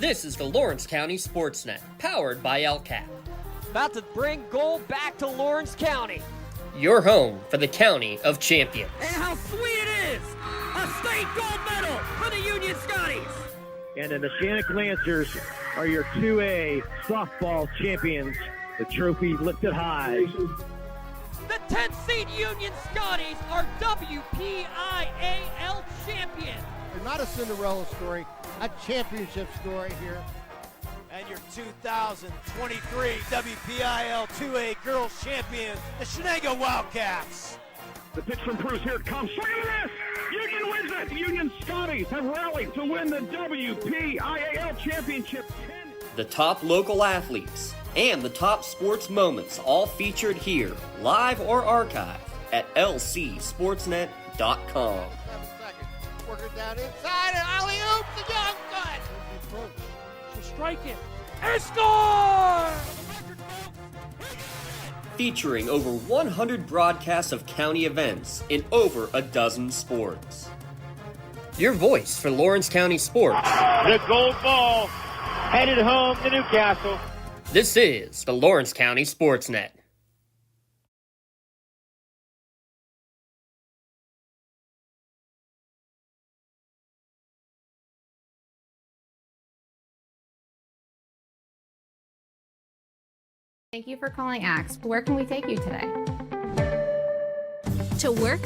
This is the Lawrence County SportsNet, powered by LCAP. About to bring gold back to Lawrence County. Your home for the County of Champions. And how sweet it is! A state gold medal for the Union Scotties! And the Shannock Lancers are your 2A softball champions. The trophy lifted high. The 10th seed Union Scotties are WPIAL champions. Not a Cinderella story, a championship story here. And your 2023 WPIL 2A Girls Champions, the Shenango Wildcats. The pitch from Bruce, here it comes. Swing and a miss! Union wins it! The Union Scotties have rallied to win the WPIAL Championship. The top local athletes and the top sports moments all featured here, live or archived at lcsportsnet.com. Work it down inside and alley-oop the young gun. She'll strike it and score! Featuring over 100 broadcasts of county events in over a dozen sports. Your voice for Lawrence County sports. The gold ball headed home to Newcastle. This is the Lawrence County SportsNet. Thank you for calling Axe. Where can we take you today? To work,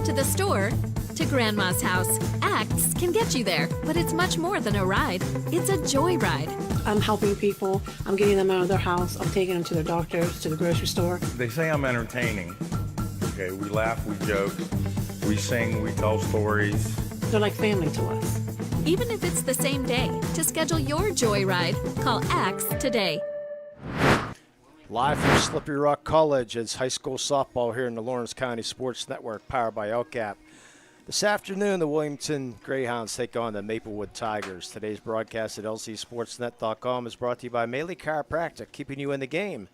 to the store, to Grandma's house. Axe can get you there, but it's much more than a ride. It's a joyride. I'm helping people. I'm getting them out of their house. I'm taking them to their doctors, to the grocery store. They say I'm entertaining. Okay, we laugh, we joke, we sing, we tell stories. They're like family to us. Even if it's the same day, to schedule your joyride, call Axe today. Live from Slippery Rock College, it's high school softball here in the Lawrence County Sports Network, powered by LCAP. This afternoon, the Wilmington Greyhounds take on the Maplewood Tigers. Today's broadcast at lcsportsnet.com is brought to you by Maley Chiropractic, keeping you in the game.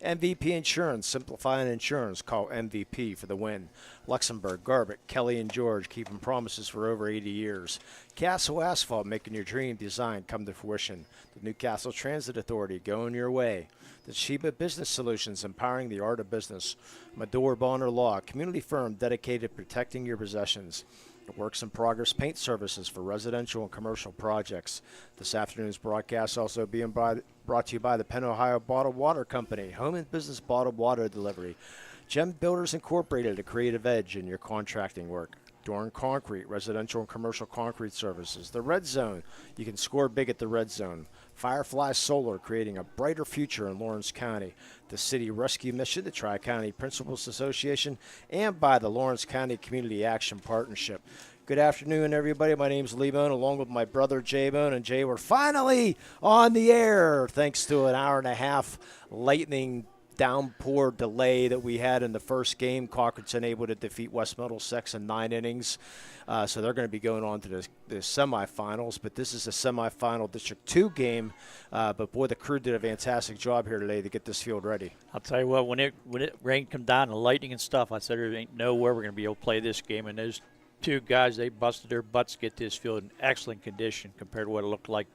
MVP Insurance, simplifying insurance. Call MVP for the win. Luxembourg, Garbutt, Kelly, and George, keeping promises for over 80 years. Castle Asphalt, making your dream design come to fruition. The Newcastle Transit Authority, going your way. The Sheba Business Solutions, empowering the art of business. Medor Bonner Law, community firm dedicated to protecting your possessions. Works in Progress Paint Services for residential and commercial projects. This afternoon's broadcast also being brought to you by the Penn Ohio Bottled Water Company, home and business bottled water delivery. Gem Builders Incorporated, a creative edge in your contracting work. Dorn Concrete, residential and commercial concrete services. The Red Zone, you can score big at the Red Zone. Firefly Solar, creating a brighter future in Lawrence County. The City Rescue Mission, the Tri-County Principals Association, and by the Lawrence County Community Action Partnership. Good afternoon, everybody. My name's Lee Bone, along with my brother Jay Bone. And Jay, we're finally on the air, thanks to an hour-and-a-half lightning downpour delay that we had in the first game. Cochranton able to defeat West Middlesex in 9 innings. So they're going to be going on to the semifinals. But this is a semifinal District 2 game. But, boy, the crew did a fantastic job here today to get this field ready. I'll tell you what, when it rain come down and lightning and stuff, I said there ain't nowhere we're going to be able to play this game. And those two guys, they busted their butts to get this field in excellent condition compared to what it looked like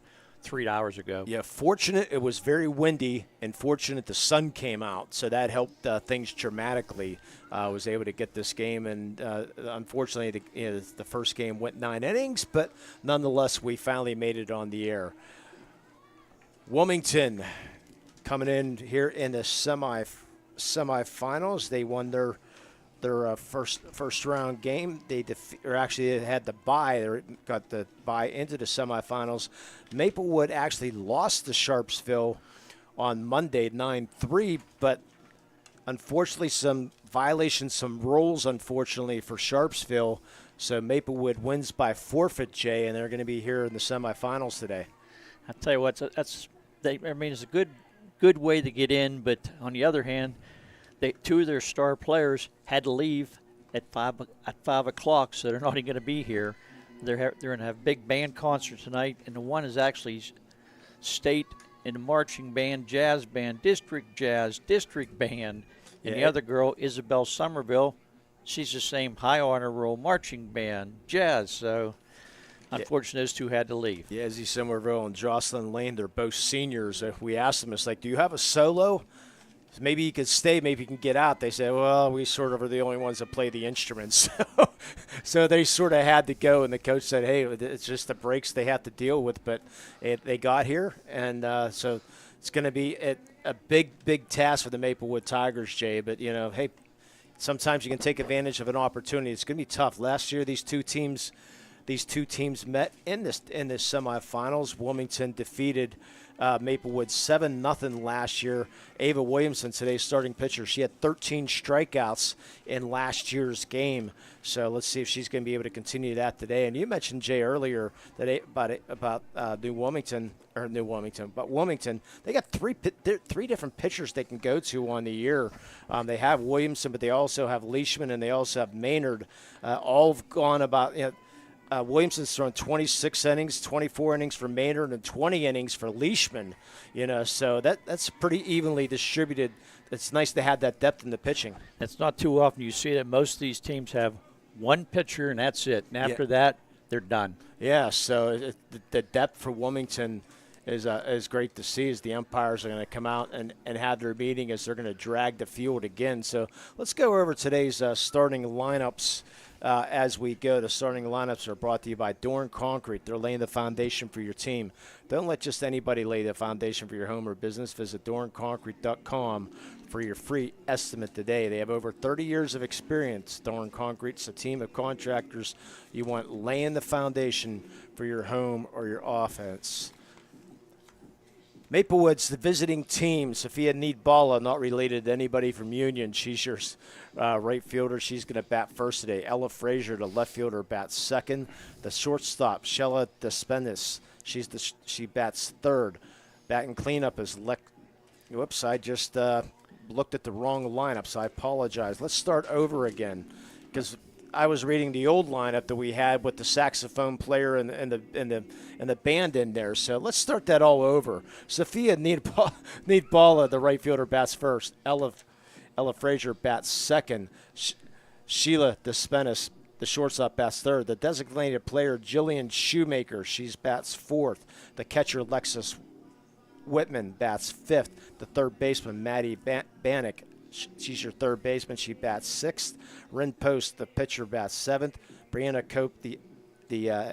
3 hours ago. Yeah, fortunate it was very windy, and fortunate the sun came out, so that helped things dramatically. Was able to get this game, and unfortunately the first game went 9 innings, but nonetheless we finally made it on the air. Wilmington coming in here in the semifinals. They won their first round game. They had the bye. They got the bye into the semifinals. Maplewood actually lost to Sharpsville on Monday 9-3, but unfortunately some violations, some rules unfortunately for Sharpsville. So Maplewood wins by forfeit, Jay, and they're going to be here in the semifinals today. I'll tell you what, it's a good way to get in, but on the other hand, two of their star players had to leave at 5 o'clock, so they're not even going to be here. They're going to have a big band concert tonight, and the one is actually state in the marching band, jazz band, district jazz, district band. And the other girl, Isabel Somerville, she's the same high honor roll marching band, jazz. So Unfortunately, those two had to leave. Yeah, Izzy Somerville and Jocelyn Lane, they're both seniors. If we asked them, it's like, do you have a solo? Maybe you could stay, maybe you can get out. They said, well, we sort of are the only ones that play the instruments. So they sort of had to go, and the coach said, hey, it's just the breaks they have to deal with. But they got here, and so it's going to be a big task for the Maplewood Tigers, Jay. But, hey, sometimes you can take advantage of an opportunity. It's going to be tough. Last year, these two teams met in this semifinals. Wilmington defeated Maplewood 7-0 last year. Ava Williamson, today's starting pitcher, she had 13 strikeouts in last year's game. So let's see if she's going to be able to continue that today. And you mentioned, Jay, earlier that about Wilmington. But Wilmington, they got three different pitchers they can go to on the year. They have Williamson, but they also have Leishman, and they also have Maynard. All have gone about, Williamson's thrown 26 innings, 24 innings for Maynard, and 20 innings for Leishman. So that's pretty evenly distributed. It's nice to have that depth in the pitching. It's not too often you see that. Most of these teams have one pitcher, and that's it. And after that, they're done. Yeah, so the depth for Wilmington is great to see, as the umpires are going to come out and have their meeting, as they're going to drag the field again. So let's go over today's starting lineups. As we go, the starting lineups are brought to you by Dorn Concrete. They're laying the foundation for your team. Don't let just anybody lay the foundation for your home or business. Visit dornconcrete.com for your free estimate today. They have over 30 years of experience. Dorn Concrete's a team of contractors you want laying the foundation for your home or your offense. Maplewood's the visiting team. Sophia Needballa, not related to anybody from Union. She's your right fielder. She's going to bat first today. Ella Frazier, the left fielder, bats second. The shortstop, Shella Despenis, she bats third. Batting cleanup is Whoops, I just looked at the wrong lineup, so I apologize. Let's start over again, because I was reading the old lineup that we had with the saxophone player and the band in there. So let's start that all over. Sophia Needballa, the right fielder, bats first. Ella Frazier bats second. Sheila Despenis, the shortstop, bats third. The designated player, Jillian Shoemaker, she bats fourth. The catcher, Lexus Whitman, bats fifth. The third baseman, Maddie Bannock, she's your third baseman. She bats sixth. Ren Post, the pitcher, bats seventh. Brianna Cope, the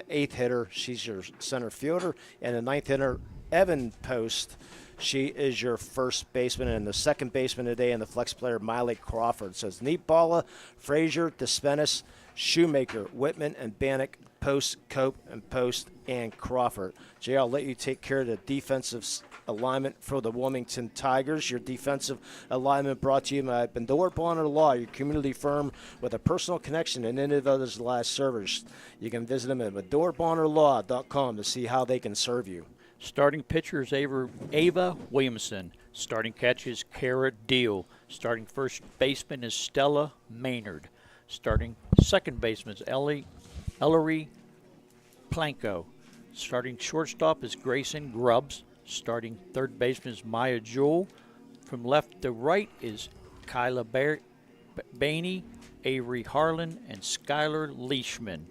eighth hitter, she's your center fielder. And the ninth hitter, Evan Post, she is your first baseman. And the second baseman today, and the flex player, Miley Crawford. So it's Needballa, Frazier, Despenis, Shoemaker, Whitman, and Bannock, Post, Cope, and Post, and Crawford. Jay, I'll let you take care of the defensive alignment for the Wilmington Tigers. Your defensive alignment brought to you by Bendor Bonner Law, your community firm with a personal connection and individualized service. You can visit them at BendorBonnerLaw.com to see how they can serve you. Starting pitcher is Ava Williamson. Starting catcher is Kara Deal. Starting first baseman is Stella Maynard. Starting second baseman is Ellery Planko. Starting shortstop is Grayson Grubbs. Starting third baseman is Maya Jewell. From left to right is Kyla Bainey, Avery Harlan, and Skylar Leishman.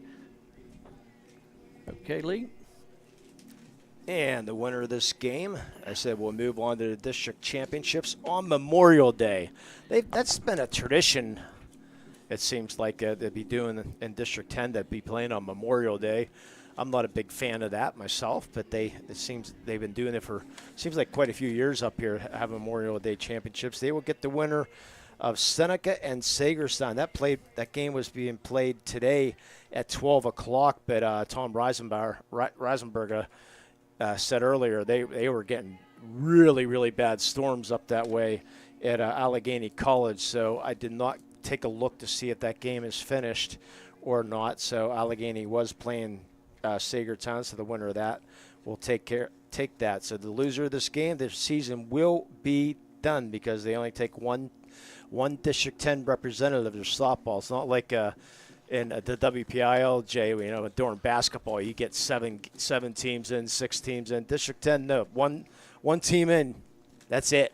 Okay, Lee? And the winner of this game, I said we'll move on to the district championships on Memorial Day. That's been a tradition, it seems like, they'd be doing in District 10, they'd be playing on Memorial Day. I'm not a big fan of that myself, but it seems they've been doing it for, seems like quite a few years up here, have Memorial Day championships. They will get the winner of Seneca and Sagerstein. That game was being played today at 12 o'clock, but Tom Reisenberger said earlier they were getting really, really bad storms up that way at Allegheny College, so I did not take a look to see if that game is finished or not. So Allegheny was playing Sagertown, so the winner of that will take that. So the loser of this game, this season will be done, because they only take one District 10 representative of their softball. It's not like in the WPIAL, during basketball, you get seven teams in, 6 teams in. District 10, no, one team in, that's it.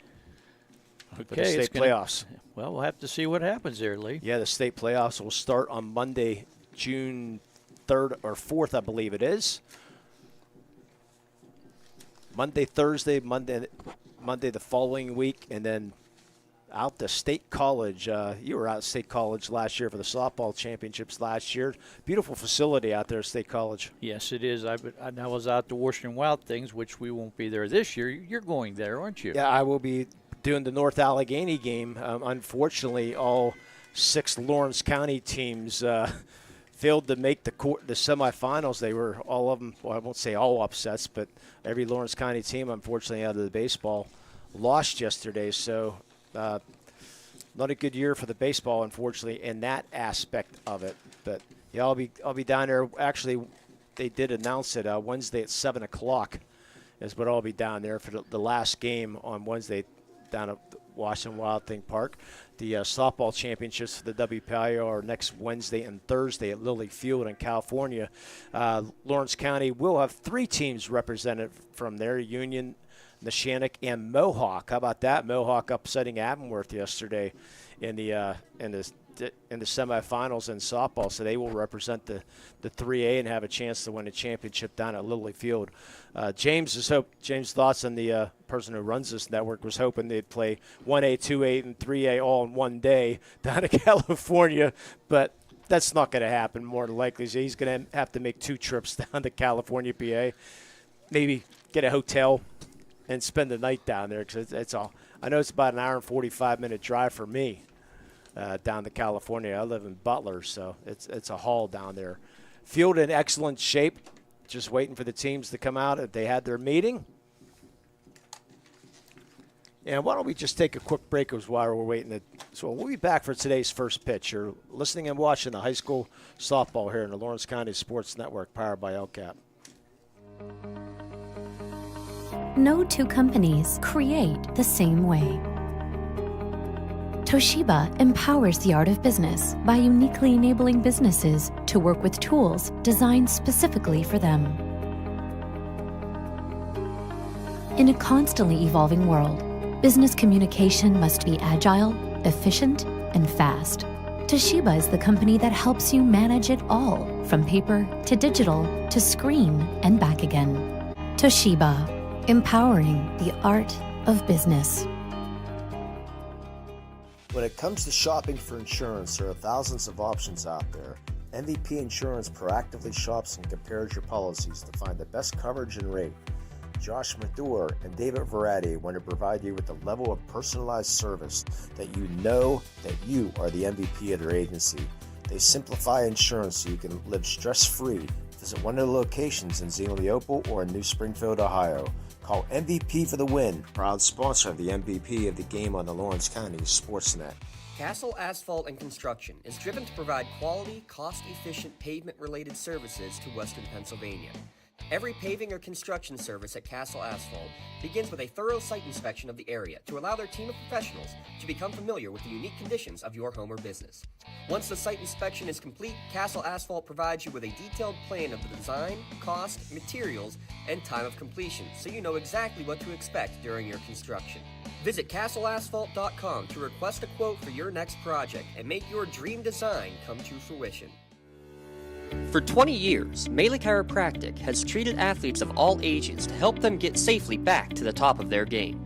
Okay, for the state playoffs. Well, we'll have to see what happens there, Lee. Yeah, the state playoffs will start on Monday, June 3rd or 4th, I believe it is. Monday, Thursday, Monday the following week, and then out to State College. You were out at State College last year for the softball championships last year. Beautiful facility out there at State College. Yes, it is. I was out to Washington Wild Things, which we won't be there this year. You're going there, aren't you? Yeah, I will be doing the North Allegheny game. Unfortunately, all 6 Lawrence County teams failed to make the semifinals. They were all of them, well, I won't say all upsets, but every Lawrence County team, unfortunately, out of the baseball, lost yesterday. So not a good year for the baseball, unfortunately, in that aspect of it. But yeah, I'll be down there. Actually, they did announce it Wednesday at 7 o'clock is what I'll be down there for the last game on Wednesday down at Washington Wild Thing Park. The softball championships for the WPIAA are next Wednesday and Thursday at Lilly Field in California. Lawrence County will have 3 teams represented from there: Union, Neshannock, and Mohawk. How about that? Mohawk upsetting Avonworth yesterday in the semifinals in softball, so they will represent the 3A and have a chance to win a championship down at Lilly Field. James' thoughts on the person who runs this network was hoping they'd play 1A, 2A, and 3A all in one day down in California, but that's not going to happen more than likely. So he's going to have to make 2 trips down to California, PA, maybe get a hotel and spend the night down there, because it's all. I know it's about an hour and 45-minute drive for me down to California. I live in Butler, so it's a haul down there. Field in excellent shape, just waiting for the teams to come out. They had their meeting. And why don't we just take a quick break while we're waiting. So we'll be back for today's first pitch. You're listening and watching the high school softball here in the Lawrence County Sports Network, powered by LCAP. No 2 companies create the same way. Toshiba empowers the art of business by uniquely enabling businesses to work with tools designed specifically for them. In a constantly evolving world, business communication must be agile, efficient, and fast. Toshiba is the company that helps you manage it all, from paper to digital to screen and back again. Toshiba, empowering the art of business. When it comes to shopping for insurance, there are thousands of options out there. MVP Insurance proactively shops and compares your policies to find the best coverage and rate. Josh Mathur and David Verratti want to provide you with the level of personalized service that you know that you are the MVP of their agency. They simplify insurance so you can live stress-free. Visit one of the locations in Zeno-Leopold or in New Springfield, Ohio. Call MVP for the win. Proud sponsor of the MVP of the game on the Lawrence County SportsNet. Castle Asphalt and Construction is driven to provide quality, cost-efficient pavement-related services to Western Pennsylvania. Every paving or construction service at Castle Asphalt begins with a thorough site inspection of the area to allow their team of professionals to become familiar with the unique conditions of your home or business. Once the site inspection is complete, Castle Asphalt provides you with a detailed plan of the design, cost, materials, and time of completion, so you know exactly what to expect during your construction. Visit castleasphalt.com to request a quote for your next project and make your dream design come to fruition. For 20 years, Melee Chiropractic has treated athletes of all ages to help them get safely back to the top of their game.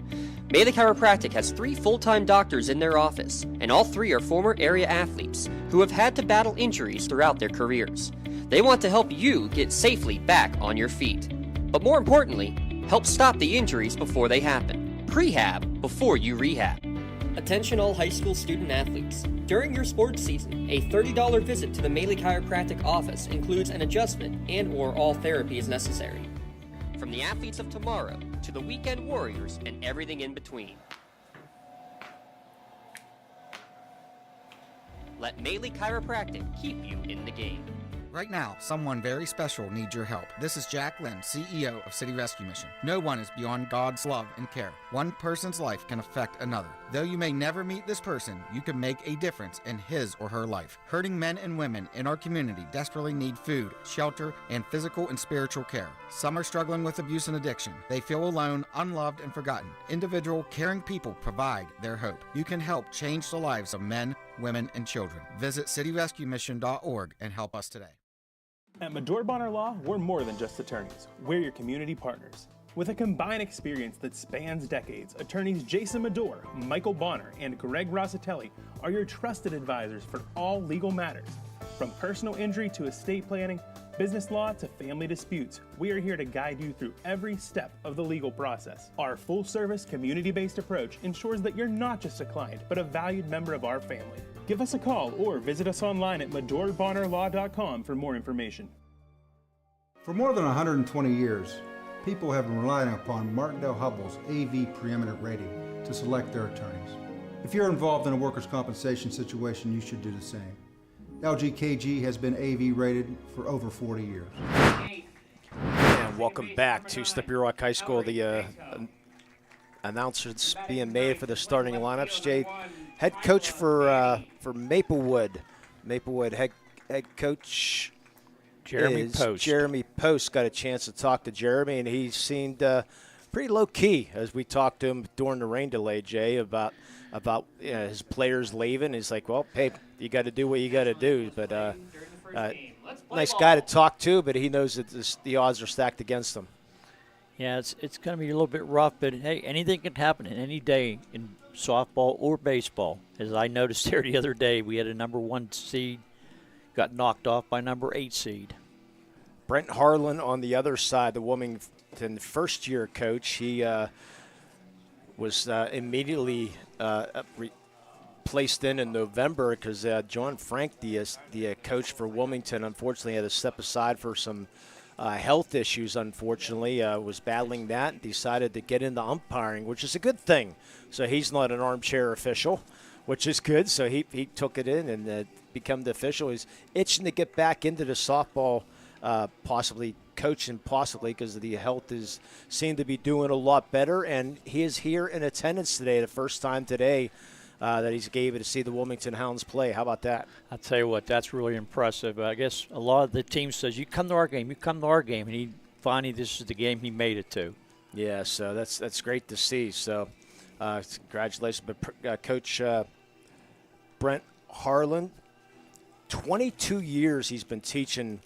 Melee Chiropractic has 3 full-time doctors in their office, and all 3 are former area athletes who have had to battle injuries throughout their careers. They want to help you get safely back on your feet. But more importantly, help stop the injuries before they happen. Prehab before you rehab. Attention all high school student athletes. During your sports season, a $30 visit to the Melee Chiropractic office includes an adjustment and/or all therapy is necessary. From the athletes of tomorrow to the weekend warriors and everything in between. Let Melee Chiropractic keep you in the game. Right now, someone very special needs your help. This is Jack Lynn, CEO of City Rescue Mission. No one is beyond God's love and care. One person's life can affect another. Though you may never meet this person, you can make a difference in his or her life. Hurting men and women in our community desperately need food, shelter, and physical and spiritual care. Some are struggling with abuse and addiction. They feel alone, unloved, and forgotten. Individual, caring people provide their hope. You can help change the lives of men, women, and children. Visit cityrescuemission.org and help us today. At Medore Bonner Law, we're more than just attorneys. We're your community partners. With a combined experience that spans decades, attorneys Jason Medore, Michael Bonner, and Greg Rossitelli are your trusted advisors for all legal matters. From personal injury to estate planning, business law to family disputes, we are here to guide you through every step of the legal process. Our full-service, community-based approach ensures that you're not just a client, but a valued member of our family. Give us a call or visit us online at MedoreBonnerLaw.com for more information. For more than 120 years, people have been relying upon Martindale Hubbell's AV preeminent rating to select their attorneys. If you're involved in a workers' compensation situation, you should do the same. LGKG has been AV rated for over 40 years. And welcome back to Slippery Rock High School. The announcements being made for the starting lineups. Jay, head coach for Maplewood. Maplewood head coach Jeremy Post. Jeremy Post. Got a chance to talk to Jeremy, and he seemed pretty low key as we talked to him during the rain delay, Jay, about his players leaving. He's like, well, hey, you got to do what you got to do. But nice guy to talk to, but he knows that the odds are stacked against him. Yeah, it's going to be a little bit rough, but hey, anything can happen in any day in softball or baseball. As I noticed there the other day, we had a number 1 seed, got knocked off by number 8 seed. Brent Harlan on the other side, the Wilmington first-year coach, he was immediately placed in November because John Frank, the coach for Wilmington, unfortunately had to step aside for some health issues, unfortunately. Was battling that and decided to get into umpiring, which is a good thing. So he's not an armchair official, which is good. So he took it in and become the official. He's itching to get back into the softball, possibly coaching, because the health seemed to be doing a lot better. And he is here in attendance today, the first time today that he's able to see the Wilmington Hounds play. How about that? I'll tell you what, that's really impressive. I guess a lot of the team says, you come to our game, and he finally, this is the game he made it to. Yeah, so that's great to see. So congratulations. But Coach Brent Harlan, 22 years he's been teaching.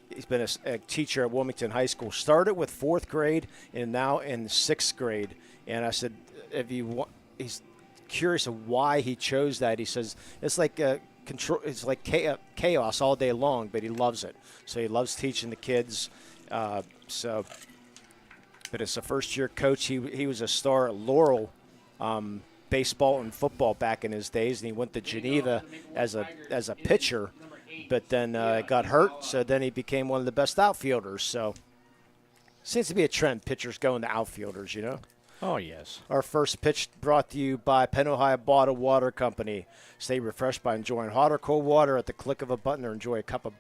He's been a teacher at Wilmington High School. Started with 4th grade and now in 6th grade. And I said, he's curious of why he chose that. He says it's like it's like chaos all day long, but he loves it. So he loves teaching the kids. But as a first-year coach, he was a star at Laurel baseball and football back in his days, and he went to Geneva as a pitcher. But then got hurt, so then he became one of the best outfielders. So seems to be a trend, pitchers going to outfielders, you know? Oh, yes. Our first pitch brought to you by Penn Ohio Bottled Water Company. Stay refreshed by enjoying hot or cold water at the click of a button, or enjoy a cup of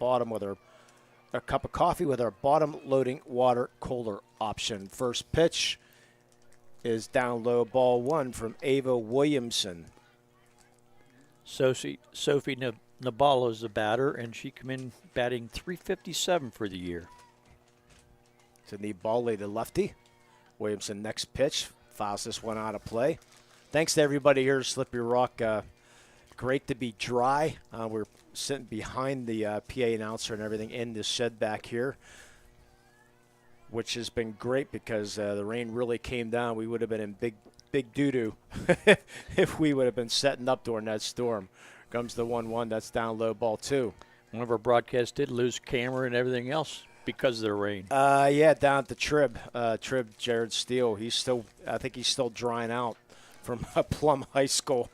coffee with our bottom-loading water cooler option. First pitch is down low, ball 1 from Ava Williamson. Sophie Nabalo is the batter, and she came in batting .357 for the year. To Nibali, the lefty. Williamson, next pitch, fouls this one out of play. Thanks to everybody here at Slippery Rock. Great to be dry. We're sitting behind the PA announcer and everything in the shed back here, which has been great because the rain really came down. We would have been in big doo-doo if we would have been setting up during that storm. Comes the 1-1. That's down low, ball 2. One of our broadcasts did lose camera and everything else because of the rain. Yeah, down at the Trib, Jared Steele. I think he's still drying out from Plum High School.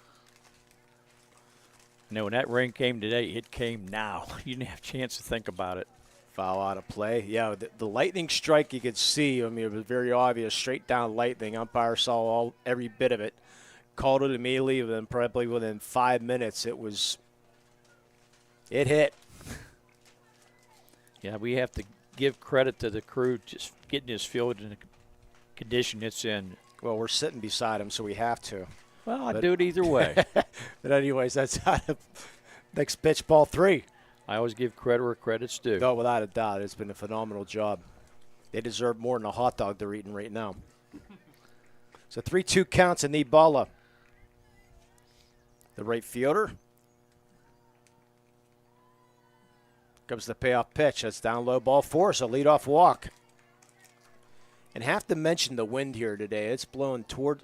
No, when that rain came today, it came now. You didn't have a chance to think about it. Foul out of play. Yeah, the lightning strike you could see. I mean, it was very obvious. Straight down lightning. Umpire saw every bit of it. Called it immediately, and then probably within 5 minutes, it hit. Yeah, we have to give credit to the crew just getting this field in the condition it's in. Well, we're sitting beside him, so we have to. Well, I'd do it either way. But anyways, that's out of next pitch, ball 3. I always give credit where credit's due. No, without a doubt. It's been a phenomenal job. They deserve more than a hot dog they're eating right now. So 3-2 counts, and Nibala, the right fielder. comes the payoff pitch. That's down low, ball 4, so leadoff walk. And have to mention the wind here today. It's blowing toward,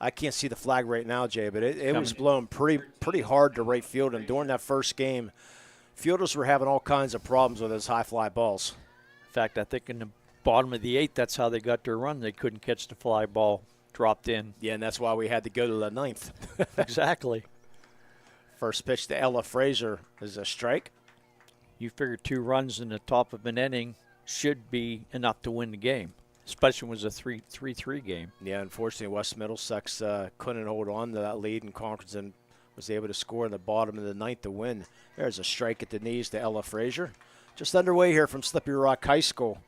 I can't see the flag right now, Jay, but it was blowing pretty hard to right field. And during that first game, fielders were having all kinds of problems with those high fly balls. In fact, I think in the bottom of the 8th, that's how they got their run. They couldn't catch the fly ball dropped in. Yeah, and that's why we had to go to the 9th. Exactly. First pitch to Ella Frazier is a strike. You figure 2 runs in the top of an inning should be enough to win the game, especially when it was a 3-3 game. Yeah, unfortunately, West Middlesex couldn't hold on to that lead, and Concordston was able to score in the bottom of the 9th to win. There's a strike at the knees to Ella Frazier. Just underway here from Slippery Rock High School.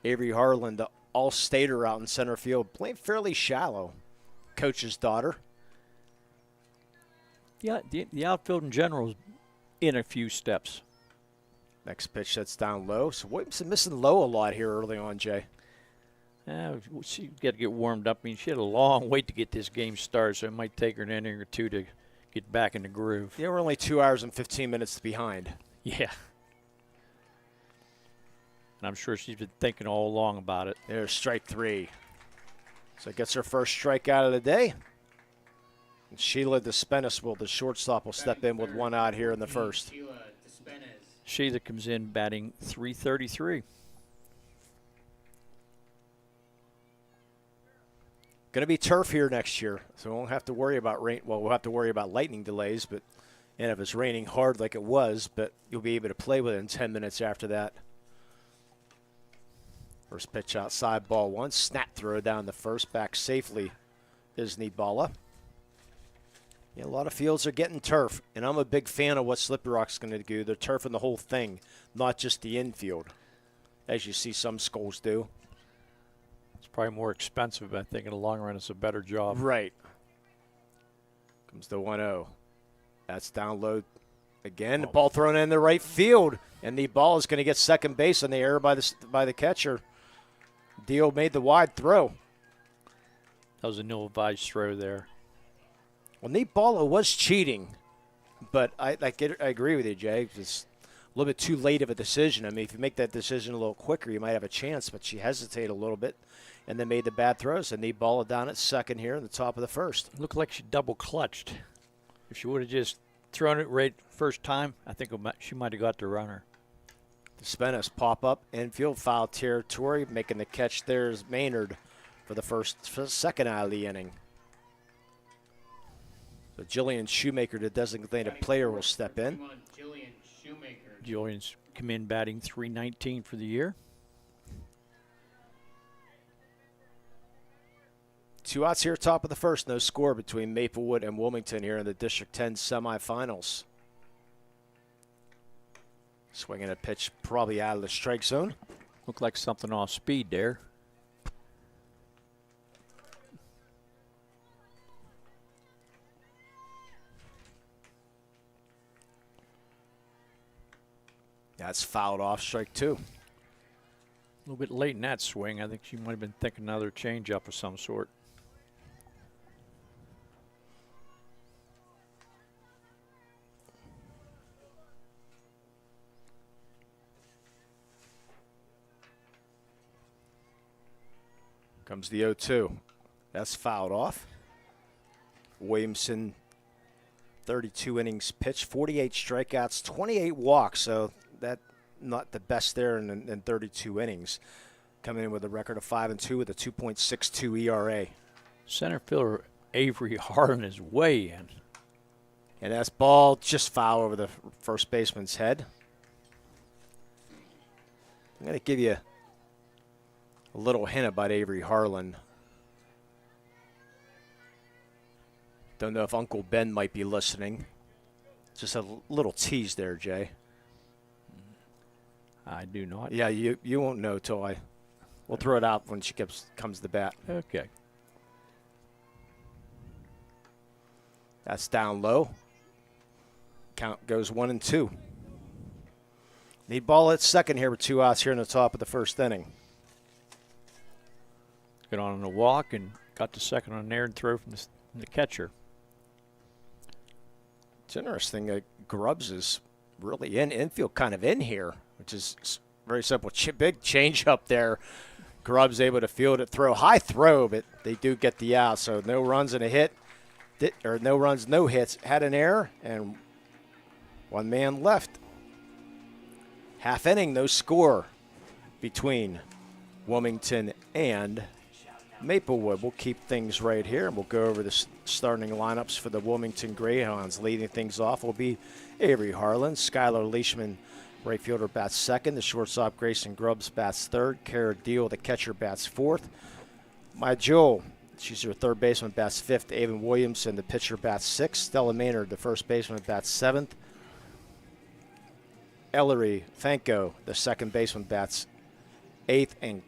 Avery Harlan, the all-stater out in center field, playing fairly shallow. Coach's daughter. Yeah, the outfield in general is in a few steps. Next pitch that's down low. So Williamson missing low a lot here early on, Jay. She got to get warmed up. I mean, she had a long wait to get this game started, so it might take her an inning or 2 to get back in the groove. Yeah, we're only 2 hours and 15 minutes behind. Yeah. And I'm sure she's been thinking all along about it. There's strike 3. So gets her first strikeout of the day. And Sheila Despenis, the shortstop, will step in with 1 out here in the first. Sheila comes in batting .333. Going to be turf here next year, so we won't have to worry about rain. Well, we'll have to worry about lightning delays, but and if it's raining hard like it was, but you'll be able to play with it in 10 minutes after that. First pitch outside, ball 1. Snap throw down the first, back safely is Nibala. Yeah, a lot of fields are getting turf, and I'm a big fan of what Slippery Rock's going to do. They're turfing the whole thing, not just the infield, as you see some schools do. It's probably more expensive, but I think in the long run it's a better job. Right. Comes the 1-0. That's down low again. The ball thrown in the right field, and the ball is going to get second base on the error by the catcher. Dio made the wide throw. That was an ill-advised throw there. Well, Nibala was cheating, but I agree with you, Jay. It's a little bit too late of a decision. I mean, if you make that decision a little quicker, you might have a chance, but she hesitated a little bit and then made the bad throws. And Nibala down at second here in the top of the first. Looked like she double-clutched. If she would have just thrown it right first time, I think she might have got the runner. Despenis pop up infield, foul territory. Making the catch there is Maynard for the second out of the inning. So Jillian Shoemaker, the designated player, will step in. Jillian's come in batting .319 for the year. 2 outs here, top of the first. No score between Maplewood and Wilmington here in the District 10 semifinals. Swinging a pitch probably out of the strike zone. Looked like something off speed there. That's fouled off, strike 2. A little bit late in that swing. I think she might have been thinking another changeup of some sort. Comes the 0-2. That's fouled off. Williamson, 32 innings pitched, 48 strikeouts, 28 walks. So that not the best there in 32 innings. Coming in with a record of 5-2 with a 2.62 ERA. Center fielder Avery Harlan is way in. And that's ball just foul over the first baseman's head. I'm going to give you a little hint about Avery Harlan. Don't know if Uncle Ben might be listening. Just a little tease there, Jay. I do not. Yeah, you won't know till we'll throw it out when she comes to bat. Okay. That's down low. Count goes 1-2. Need ball at second here with 2 outs here in the top of the first inning. Got on a walk and got the second on there and throw from the catcher. It's interesting that Grubbs is really infield kind of in here, which is very simple. Big change up there. Grubbs able to field it, high throw, but they do get the out. So no runs and a hit, or no runs, no hits. Had an error and one man left. Half inning, no score between Wilmington and Maplewood. We'll keep things right here, and we'll go over the starting lineups for the Wilmington Greyhounds. Leading things off will be Avery Harlan. Skylar Leishman, right fielder, bats second. The shortstop, Grayson Grubbs, bats third. Kara Deal, the catcher, bats fourth. My Jewel, she's your third baseman, bats fifth. Avon Williamson, the pitcher, bats sixth. Stella Maynard, the first baseman, bats seventh. Ellery Fanko, the second baseman, bats eighth. And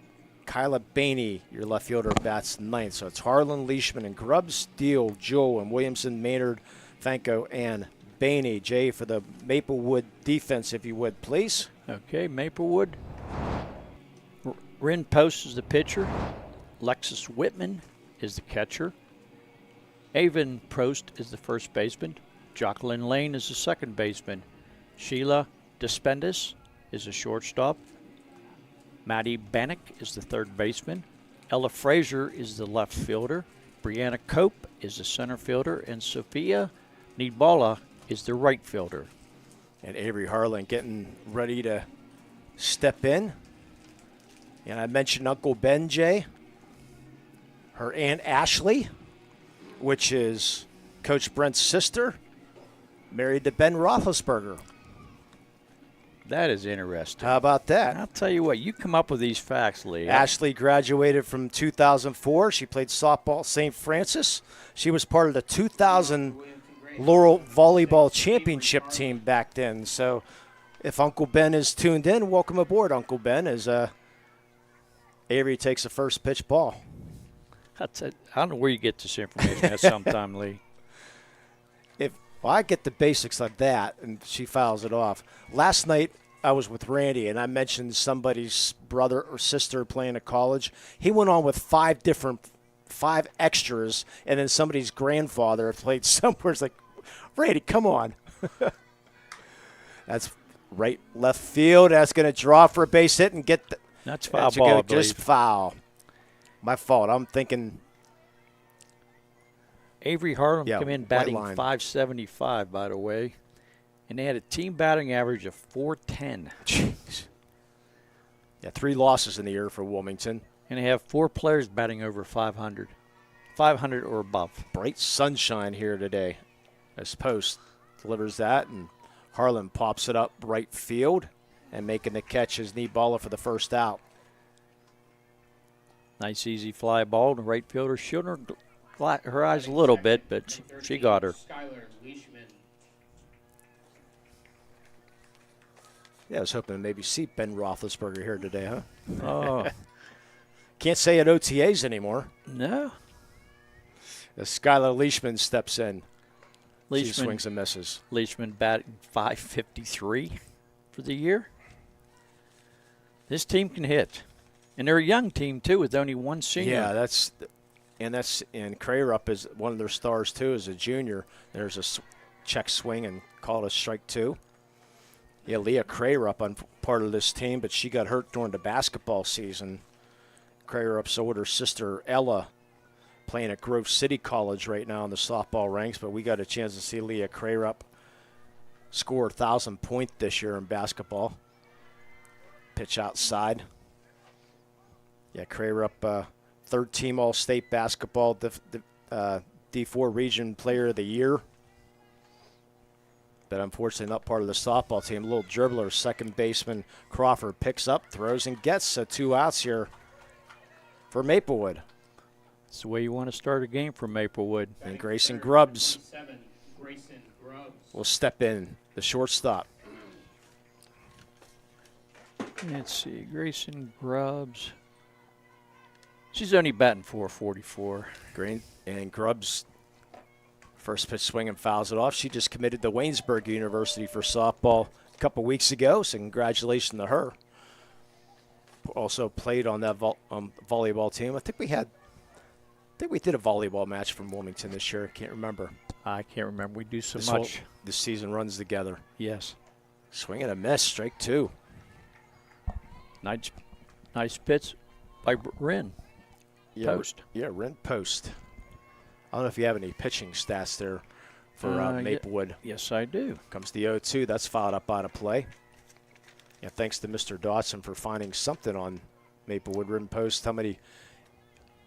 Kyla Bainey, your left fielder, bats ninth. So it's Harlan, Leishman, and Grubbs, Deal, Jewel, and Williamson, Maynard, Fanko, and Bainey. Jay, for the Maplewood defense, if you would, please. Okay, Maplewood. Rin Post is the pitcher. Lexus Whitman is the catcher. Avon Prost is the first baseman. Jacqueline Lane is the second baseman. Sheila Despendis is the shortstop. Maddie Bannock is the third baseman. Ella Frazier is the left fielder. Brianna Cope is the center fielder. And Sophia Nidbala is the right fielder. And Avery Harlan getting ready to step in. And I mentioned Uncle Ben, Jay. Her Aunt Ashley, which is Coach Brent's sister, married to Ben Roethlisberger. That is interesting. How about that? I'll tell you what, you come up with these facts, Lee. Ashley graduated from 2004. She played softball at St. Francis. She was part of the 2000 Laurel Volleyball Championship team back then. So if Uncle Ben is tuned in, welcome aboard, Uncle Ben, as Avery takes the first pitch ball. I don't know where you get this information at sometime, Lee. Well, I get the basics of that, and she fouls it off. Last night, I was with Randy, and I mentioned somebody's brother or sister playing at college. He went on with five extras, and then somebody's grandfather played somewhere. It's like, Randy, come on. That's right left field. That's going to draw for a base hit and get the – That's foul ball, I believe. Just foul. My fault. I'm thinking – Avery Harlan came in batting line. .575, by the way, and they had a team batting average of .410. Jeez. Yeah, 3 losses in the year for Wilmington. And they have 4 players batting over 500 or above. Bright sunshine here today. As Post delivers that, and Harlan pops it up right field, and making the catch is Nibala for the first out. Nice easy fly ball to right fielder. Shielding her eyes a little bit, but she got her. Yeah, I was hoping to maybe see Ben Roethlisberger here today, huh? Oh. Can't say at OTAs anymore. No. As Skylar Leishman steps in. She Leishman swings and misses. Leishman batting .553 for the year. This team can hit. And they're a young team, too, with only one senior. Yeah, and Crayerup is one of their stars, too, as a junior. There's a check swing and called a strike 2. Yeah, Leah Crayerup on part of this team, but she got hurt during the basketball season. Crayerup's older sister, Ella, playing at Grove City College right now in the softball ranks, but we got a chance to see Leah Crayerup score 1,000 point this year in basketball. Pitch outside. Yeah, Crayerup, third team All-State basketball, D4 Region Player of the Year. But unfortunately not part of the softball team. A little dribbler, second baseman Crawford picks up, throws, and gets 2 outs here for Maplewood. That's the way you want to start a game for Maplewood. And Grayson Grubbs will step in, the shortstop. Let's see, Grayson Grubbs. She's only batting .444. Green and Grubbs, first pitch swing and fouls it off. She just committed to Waynesburg University for softball a couple weeks ago, so congratulations to her. Also played on that volleyball team. I think we did a volleyball match from Wilmington this year. I can't remember. I can't remember. We do so this much. This season runs together. Yes. Swing and a miss, strike 2. Nice pitch by Wren. Post. Yeah, Wren post. I don't know if you have any pitching stats there for Maplewood. Yes, I do. Comes the 0-2. That's fouled up on a play. Yeah, thanks to Mr. Dawson for finding something on Maplewood rim post. How many?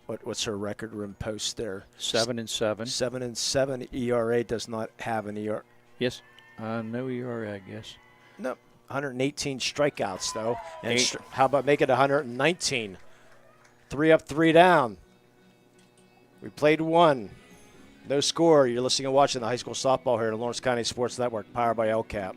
What's her record rim post there? 7-7. 7-7. ERA does not have an ERA. Yes, no ERA, I guess. No, 118 strikeouts though. And how about make it 119? 3 up, 3 down. We played 1. No score. You're listening and watching the high school softball here at the Lawrence County Sports Network, powered by LCAP.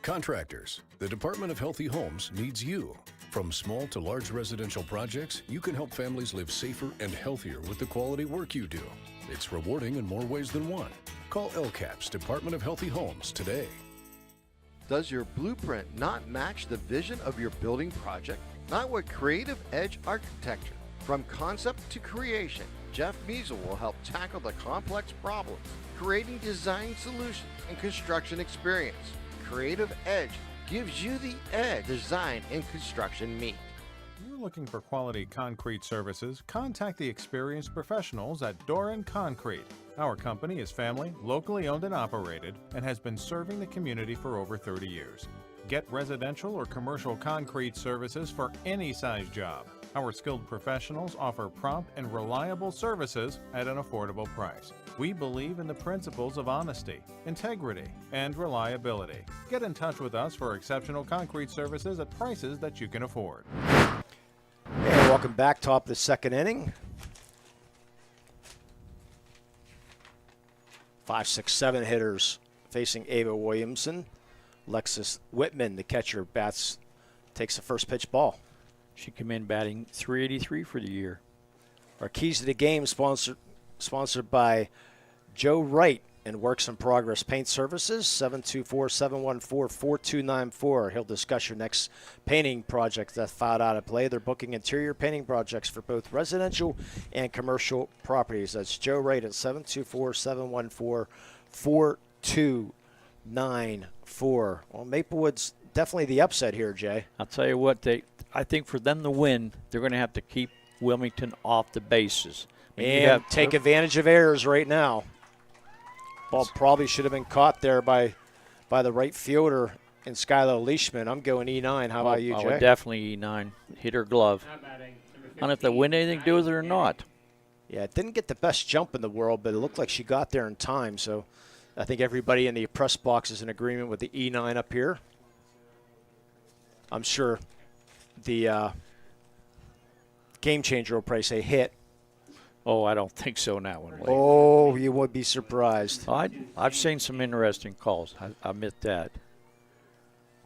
Contractors, the Department of Healthy Homes needs you. From small to large residential projects, you can help families live safer and healthier with the quality work you do. It's rewarding in more ways than one. Call LCAP's Department of Healthy Homes today. Does your blueprint not match the vision of your building project? Not with Creative Edge Architecture. From concept to creation, Jeff Measle will help tackle the complex problems, creating design solutions and construction experience. Creative Edge gives you the edge design and construction meet. If you're looking for quality concrete services, contact the experienced professionals at Doran Concrete. Our company is family, locally owned and operated, and has been serving the community for over 30 years. Get residential or commercial concrete services for any size job. Our skilled professionals offer prompt and reliable services at an affordable price. We believe in the principles of honesty, integrity, and reliability. Get in touch with us for exceptional concrete services at prices that you can afford. And welcome back, top of the second inning. 5, 6, 7 hitters facing Ava Williamson. Lexus Whitman, the catcher, takes the first pitch ball. She came in batting .383 for the year. Our keys to the game sponsored by Joe Wright and Works in Progress Paint Services, 724-714-4294. He'll discuss your next painting project that's filed out of play. They're booking interior painting projects for both residential and commercial properties. That's Joe Wright at 724-714-4294. Well, Maplewood's definitely the upset here, Jay. I'll tell you what, I think for them to win, they're going to have to keep Wilmington off the bases. And take advantage of errors right now. Ball probably should have been caught there by the right fielder in Skylar Leishman. I'm going E9. How about you, Jay? I would definitely E9. Hit her glove. I don't know if they win anything to do with it or not. Yeah, it didn't get the best jump in the world, but it looked like she got there in time. So I think everybody in the press box is in agreement with the E9 up here. I'm sure the game changer will probably say hit. Oh, I don't think so in that one. Oh, you would be surprised. I've seen some interesting calls. I admit that.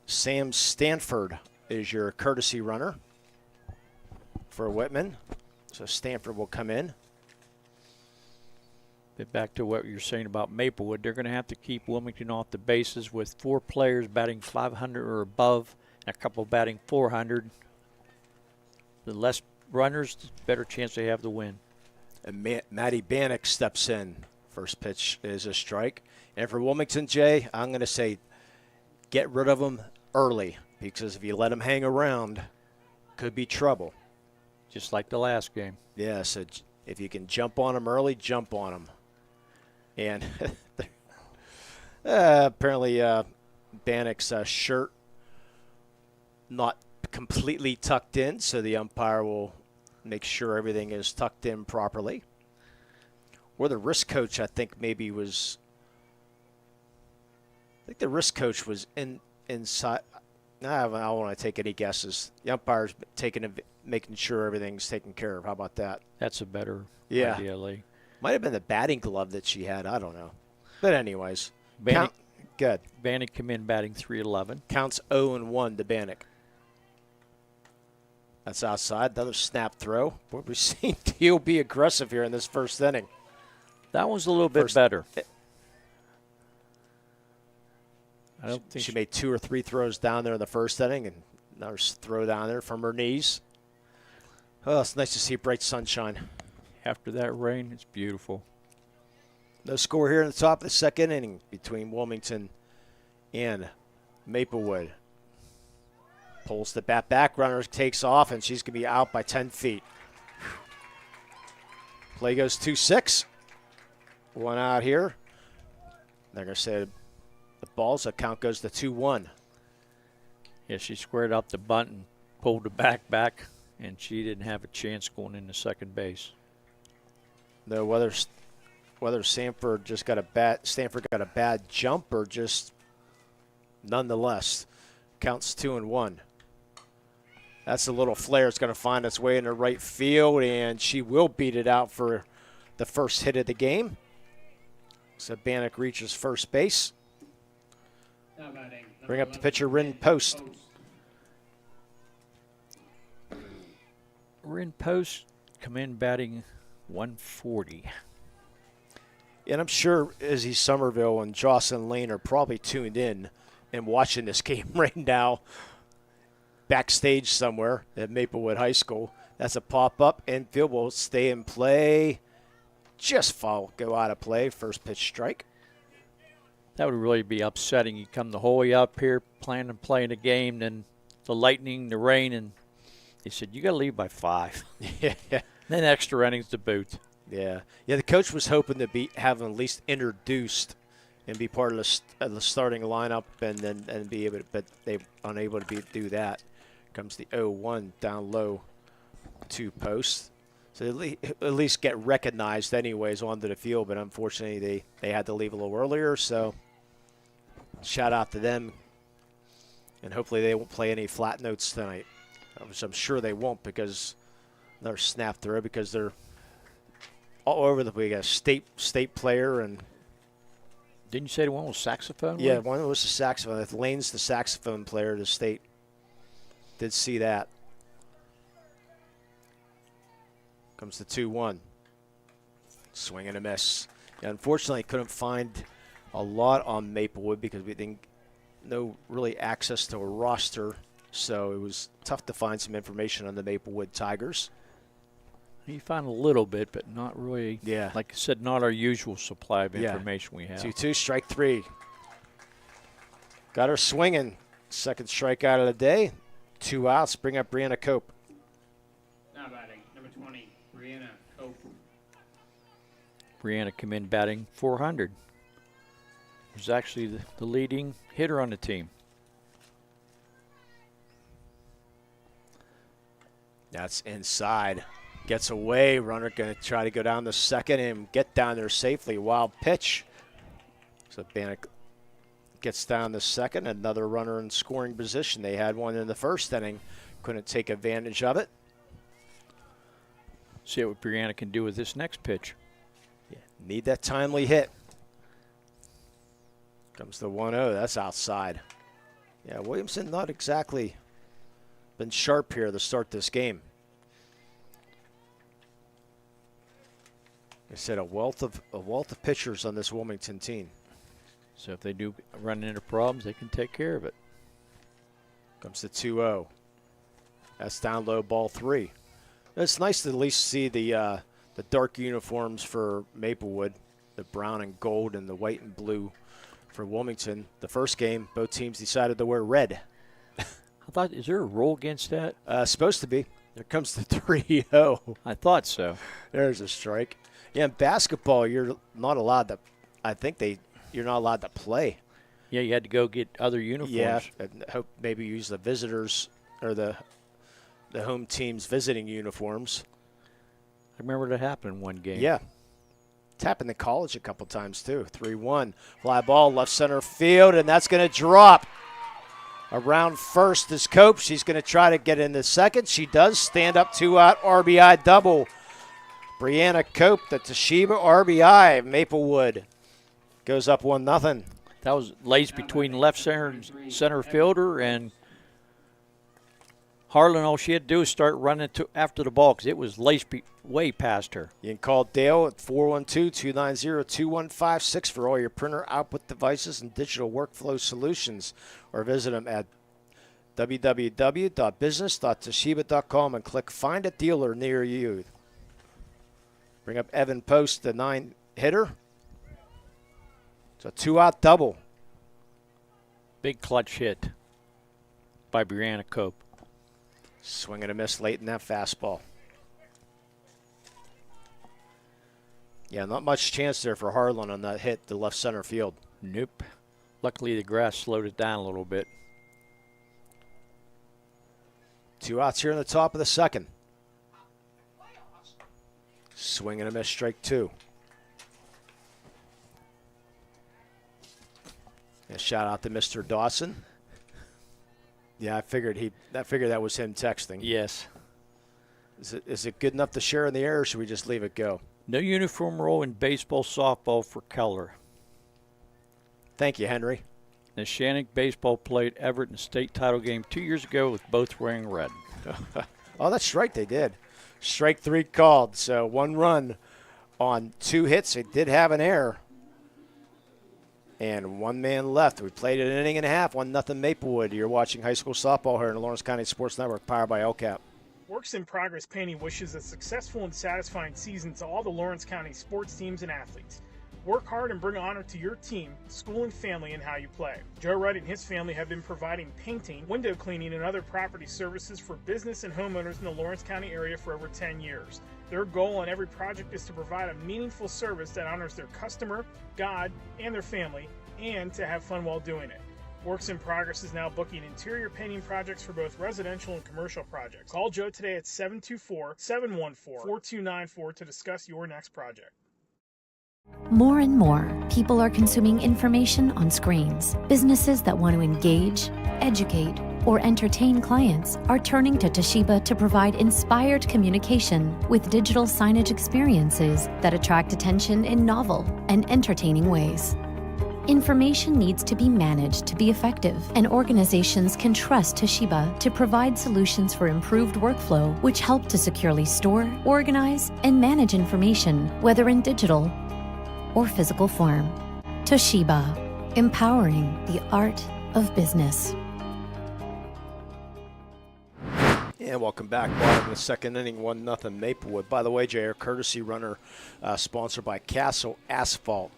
Sam Stanford is your courtesy runner for Whitman. So Stanford will come in. But back to what you're saying about Maplewood, they're going to have to keep Wilmington off the bases with 4 players batting .500 or above and a couple batting .400. The less runners, the better chance they have to win. And Maddie Bannock steps in. First pitch is a strike. And for Wilmington, Jay, I'm going to say get rid of them early, because if you let them hang around, could be trouble. Just like the last game. Yeah, so if you can jump on them early, jump on them. And apparently Bannock's shirt not completely tucked in, so the umpire will make sure everything is tucked in properly. Or the wrist coach, I think maybe was. I think the wrist coach was inside. I don't want to take any guesses. The umpire's making sure everything's taken care of. How about that? That's a better idea, Lee. Might have been the batting glove that she had. I don't know. But anyways, good. Bannock come in batting .311. Counts 0-1 to Bannock. That's outside. Another snap throw. Boy, we've seen Teal be aggressive here in this first inning. That was a little bit better. I don't think she made 2 or 3 throws down there in the first inning, and another throw down there from her knees. Oh, it's nice to see bright sunshine. After that rain, it's beautiful. No score here in the top of the second inning between Wilmington And Maplewood pulls the bat back. Runner takes off, and she's going to be out by 10 feet. Play goes 2-6. One out here. They're going to say the ball, so count goes to 2-1. Yeah, she squared up the bunt and pulled the back, and she didn't have a chance going into second base. No, whether Stanford got a bad jump or just nonetheless counts 2-1. That's a little flare. It's going to find its way into right field, and she will beat it out for the first hit of the game. So Bannock reaches first base. Bring up the pitcher, Rin Post. Rin Post come in batting 140. And I'm sure Izzy Somerville and Jocelyn Lane are probably tuned in and watching this game right now backstage somewhere at Maplewood High School. That's a pop-up. Infield will stay in play. Just go out of play. First pitch strike. That would really be upsetting. You come the whole way up here, planning on playing a game, then the lightning, the rain, and they said, you got to leave by 5. Yeah. Then extra innings to boot. Yeah. The coach was hoping to have him at least introduced and be part of the starting lineup and be able to, but they unable to do that. Comes the 0-1 down low, 2 posts. So at least get recognized anyways onto the field, but unfortunately they had to leave a little earlier, so shout out to them. And hopefully they won't play any flat notes tonight, which I'm sure they won't because they're snapped through because they're all over the place. We got a state player and didn't you say the one was saxophone? Yeah, one was the saxophone. Lane's the saxophone player of the state. Did see that. Comes the 2-1. Swing and a miss. Yeah, unfortunately, couldn't find a lot on Maplewood because we didn't no really access to a roster, so it was tough to find some information on the Maplewood Tigers. You find a little bit, but not really. Yeah. Like I said, not our usual supply of information we have. 2-2, strike 3. Got her swinging. Second strikeout of the day. 2 outs. Bring up Brianna Cope. Now batting, number 20, Brianna Cope. Brianna come in batting 400. Was actually the leading hitter on the team. That's inside. Gets away. Runner going to try to go down the second and get down there safely. Wild pitch. So Bannock gets down the second. Another runner in scoring position. They had one in the first inning. Couldn't take advantage of it. See what Brianna can do with this next pitch. Yeah, need that timely hit. Comes the 1-0. That's outside. Yeah, Williamson not exactly been sharp here to start this game. I said a wealth of pitchers on this Wilmington team. So if they do run into problems, they can take care of it. Comes the 2-0. That's down low, ball 3. It's nice to at least see the dark uniforms for Maplewood, the brown and gold and the white and blue for Wilmington. The first game, both teams decided to wear red. I thought, is there a rule against that? Supposed to be. There comes the 3-0. I thought so. There's a strike. Yeah, in basketball, you're not allowed to. I think you're not allowed to play. Yeah, you had to go get other uniforms. Yeah, and hope maybe use the visitors or the home team's visiting uniforms. I remember that happened in one game. Yeah. It's happened in college a couple times, too. 3-1. Fly ball, left center field, and that's going to drop. Around first is Cope. She's going to try to get into second. She does. Stand up, 2-out, RBI double. Brianna Cope, the Toshiba RBI. Maplewood goes up 1-0. That was laced between left center fielder and Harlan. All she had to do is start running after the ball because it was laced way past her. You can call Dale at 412-290-2156 for all your printer output devices and digital workflow solutions, or visit them at www.business.toshiba.com and click Find a Dealer near you. Bring up Evan Post, the 9 hitter. It's a 2-out double. Big clutch hit by Brianna Cope. Swing and a miss late in that fastball. Yeah, not much chance there for Harlan on that hit to left center field. Nope. Luckily, the grass slowed it down a little bit. 2 outs here in the top of the second. Swing and a miss, strike 2. A shout out to Mr. Dawson. Yeah, I figured that was him texting. Yes. Is it good enough to share in the air, or should we just leave it go? No uniform role in baseball, softball for Keller. Thank you, Henry. Neshannock baseball played Everett in the state title game 2 years ago with both wearing red. Oh, that's right, they did. Strike 3 called, so 1 run on 2 hits. They did have an error. And 1 man left. We played an inning and a half, 1-0 Maplewood. You're watching high school softball here in the Lawrence County Sports Network, powered by LCAP. Works in Progress Painting wishes a successful and satisfying season to all the Lawrence County sports teams and athletes. Work hard and bring honor to your team, school, and family in how you play. Joe Wright and his family have been providing painting, window cleaning, and other property services for business and homeowners in the Lawrence County area for over 10 years. Their goal on every project is to provide a meaningful service that honors their customer, God, and their family, and to have fun while doing it. Works in Progress is now booking interior painting projects for both residential and commercial projects. Call Joe today at 724-714-4294 to discuss your next project. More and more people are consuming information on screens. Businesses that want to engage, educate, or entertain clients are turning to Toshiba to provide inspired communication with digital signage experiences that attract attention in novel and entertaining ways. Information needs to be managed to be effective, and organizations can trust Toshiba to provide solutions for improved workflow, which help to securely store, organize, and manage information, whether in digital or physical form. Toshiba, empowering the art of business. And welcome back. Bottom of the second inning, 1-0 Maplewood. By the way, Jay, our courtesy runner sponsored by Castle Asphalt.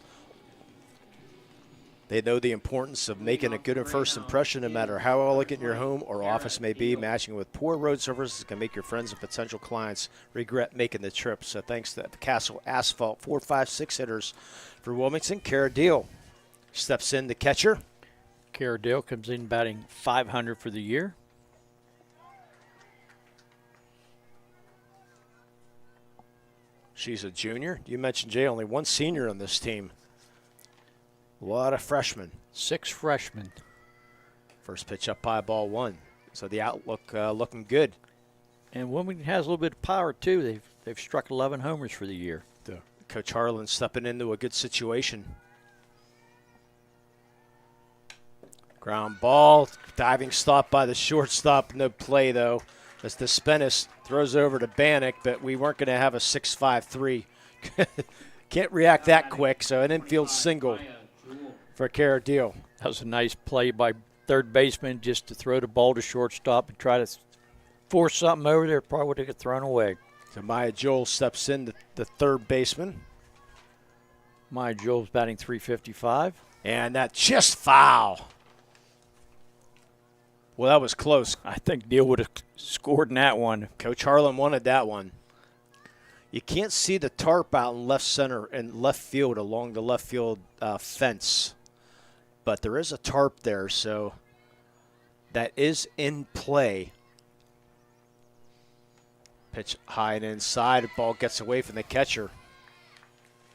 They know the importance of making a good first impression, no matter how elegant your home or office may be. Matching with poor road surfaces can make your friends and potential clients regret making the trip. So thanks to Castle Asphalt. 4, 5, 6 hitters for Wilmington. Cara Deal steps in, the catcher. Cara Deal comes in batting .500 for the year. She's a junior. You mentioned, Jay, only 1 senior on this team. A lot of freshmen. 6 freshmen. First pitch up high, ball 1. So the outlook looking good. And Wilmington has a little bit of power, too. They've struck 11 homers for the year. Coach Harlan stepping into a good situation. Ground ball. Diving stop by the shortstop. No play, though, as Despenis throws over to Bannock, but we weren't going to have a 6-5-3. Can't react that quick, so an infield single for Cara Deal. That was a nice play by third baseman just to throw the ball to shortstop and try to force something over there. Probably would have got thrown away. So Maya Joel steps in, the third baseman. Maya Joel's batting .355. And that just foul. Well, that was close. I think Deal would have scored in that one. Coach Harlan wanted that one. You can't see the tarp out in left center and left field along the left field fence. But there is a tarp there, so that is in play. Pitch high and inside. Ball gets away from the catcher.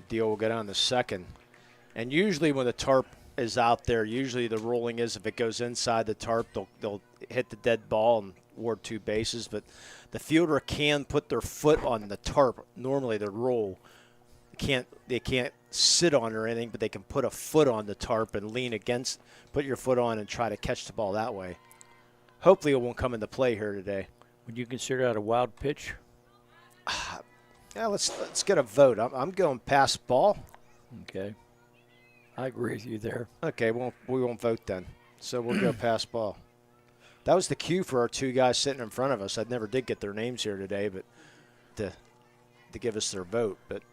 Deal will get on the second. And usually when the tarp is out there, usually the ruling is if it goes inside the tarp, they'll hit the dead ball and award 2 bases. But the fielder can put their foot on the tarp. Normally the rule, they can't sit on or anything, but they can put a foot on the tarp and lean against, put your foot on and try to catch the ball that way. Hopefully it won't come into play here today. Would you consider that a wild pitch? Yeah, let's get a vote. I'm going pass ball. Okay. I agree with you there. Okay, we won't vote then. So we'll go pass ball. That was the cue for our 2 guys sitting in front of us. I never did get their names here today, but to give us their vote. But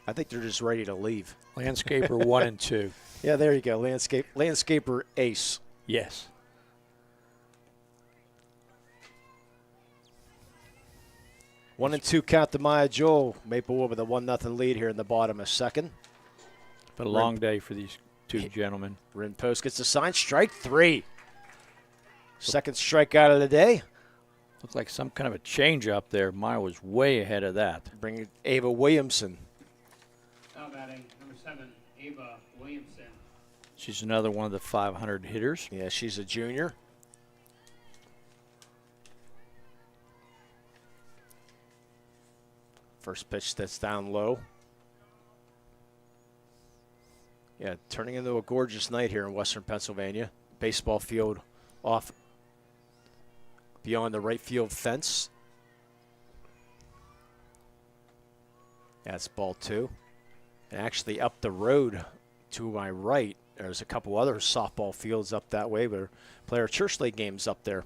I think they're just ready to leave. Landscaper 1 and 2. Yeah, there you go. Landscaper ace. Yes. One and two count to Maya Joel. Maplewood with a 1-0 lead here in the bottom of second. But a long day for these two gentlemen. Rin Post gets a sign. Strike 3. Second strikeout of the day. Looked like some kind of a change up there. Maya was way ahead of that. Bringing Ava Williamson. Now batting, number 7, Ava Williamson. She's another one of the 500 hitters. Yeah, she's a junior. First pitch that's down low. Yeah, turning into a gorgeous night here in Western Pennsylvania. Baseball field off beyond the right field fence. That's ball 2. And actually up the road to my right, there's a couple other softball fields up that way, but player church league games up there.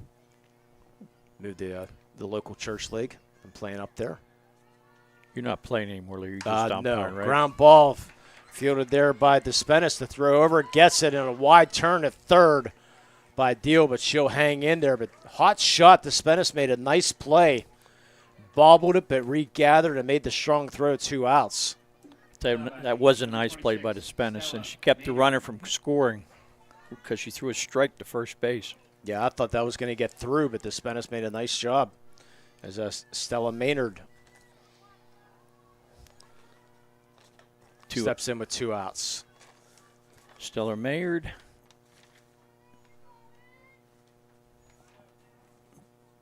Moved the local church league. Been playing up there. You're not playing anymore, Lee. You're just umpiring, no. right? Ground ball fielded there by Despenis to throw over. Gets it in a wide turn at third by Deal, but she'll hang in there. But hot shot. Despenis made a nice play. Bobbled it, but regathered and made the strong throw, 2 outs. That was a nice play by Despenis, and she kept the runner from scoring because she threw a strike to first base. Yeah, I thought that was going to get through, but Despenis made a nice job as Stella Maynard steps in with 2 outs. Stella Maynard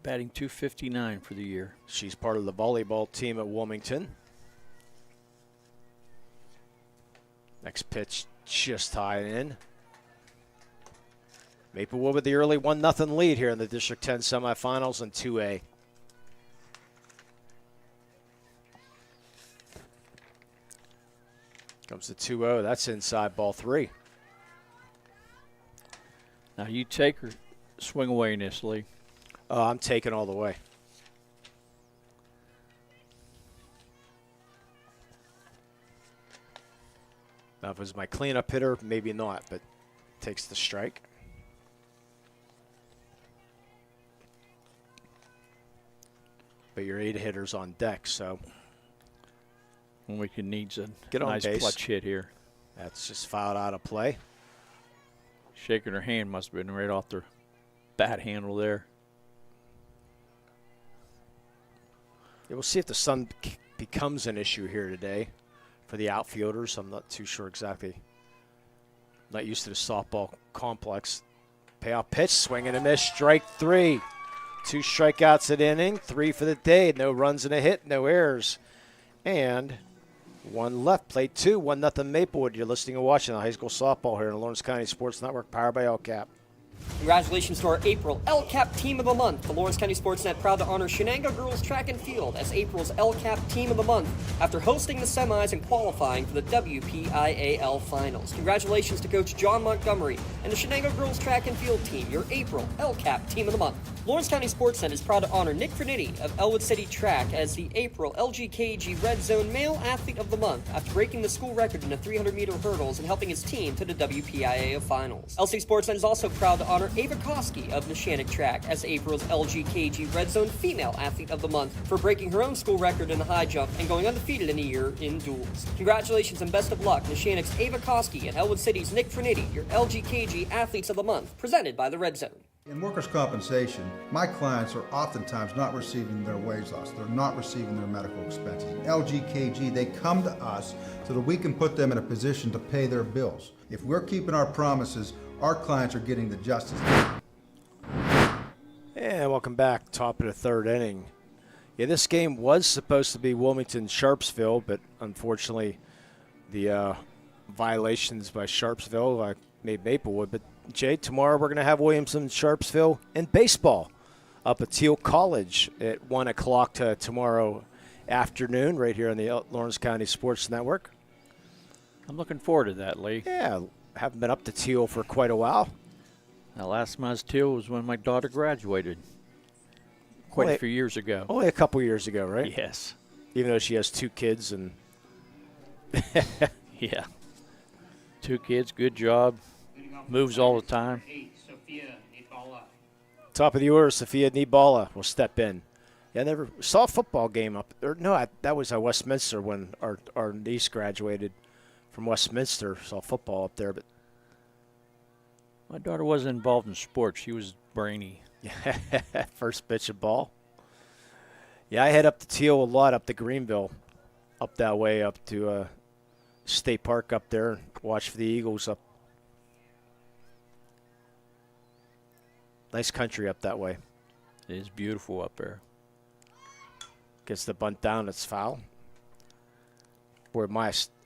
batting .259 for the year. She's part of the volleyball team at Wilmington. Next pitch just high in. Maplewood with the early 1-0 lead here in the District 10 semifinals in 2A. Comes the 2-0. That's inside ball 3. Now you take or swing away in this, Lee. I'm taking all the way. Now, if it was my cleanup hitter, maybe not, but takes the strike. But your 8 hitters on deck, so. We could need a Get on nice base. clutch hit here. That's just fouled out of play. Shaking her hand must have been right off the bat handle there. Yeah, we'll see if the sun becomes an issue here today for the outfielders. I'm not too sure exactly. Not used to the softball complex. Payoff pitch, swing and a miss, strike 3. 2 strikeouts at inning, 3 for the day. No runs and a hit, no errors. And 1 left, play 2, 1-0 Maplewood. You're listening and watching the high school softball here in the Lawrence County Sports Network, powered by LCAP. Congratulations to our April LCAP Team of the Month. The Lawrence County SportsNet proud to honor Shenango Girls Track and Field as April's LCAP Team of the Month after hosting the semis and qualifying for the WPIAL Finals. Congratulations to Coach John Montgomery and the Shenango Girls Track and Field team, your April LCAP Team of the Month. Lawrence County SportsNet is proud to honor Nick Fernitti of Elwood City Track as the April LGKG Red Zone Male Athlete of the Month after breaking the school record in the 300-meter hurdles and helping his team to the WPIAL Finals. LC SportsNet is also proud to honor Ava Koski of Neshannock Track as April's LGKG Red Zone Female Athlete of the Month for breaking her own school record in the high jump and going undefeated in a year in duels. Congratulations and best of luck, Neshannock's Ava Koski and Elwood City's Nick Fernitti, your LGKG Athletes of the Month, presented by the Red Zone. In workers' compensation, my clients are oftentimes not receiving their wage loss. They're not receiving their medical expenses. In LGKG, they come to us so that we can put them in a position to pay their bills. If we're keeping our promises, our clients are getting the justice. And welcome back, top of the 3rd inning. Yeah, this game was supposed to be Wilmington-Sharpsville, but unfortunately the violations by Sharpsville made Maplewood. But Jay, tomorrow we're going to have Williamson-Sharpsville in baseball up at Teal College at 1 o'clock tomorrow afternoon right here on the Lawrence County Sports Network. I'm looking forward to that, Lee. Yeah, haven't been up to Teal for quite a while. Now, last time I was Teal was when my daughter graduated quite a few years ago. Only a couple years ago, right? Yes. Even though she has 2 kids and yeah. 2 kids, good job. Moves all the time. Top of the order, Sophia Nibala will step in. Yeah, I never saw a football game up there. No, that was Westminster when our niece graduated from Westminster. Saw football up there, but My daughter wasn't involved in sports. She was brainy. first pitch of ball. Yeah, I head up to Teal a lot, up to Greenville, up that way, up to State Park up there, watch for the Eagles up. Nice country up that way. It is beautiful up there. Gets the bunt down, it's foul. Boy,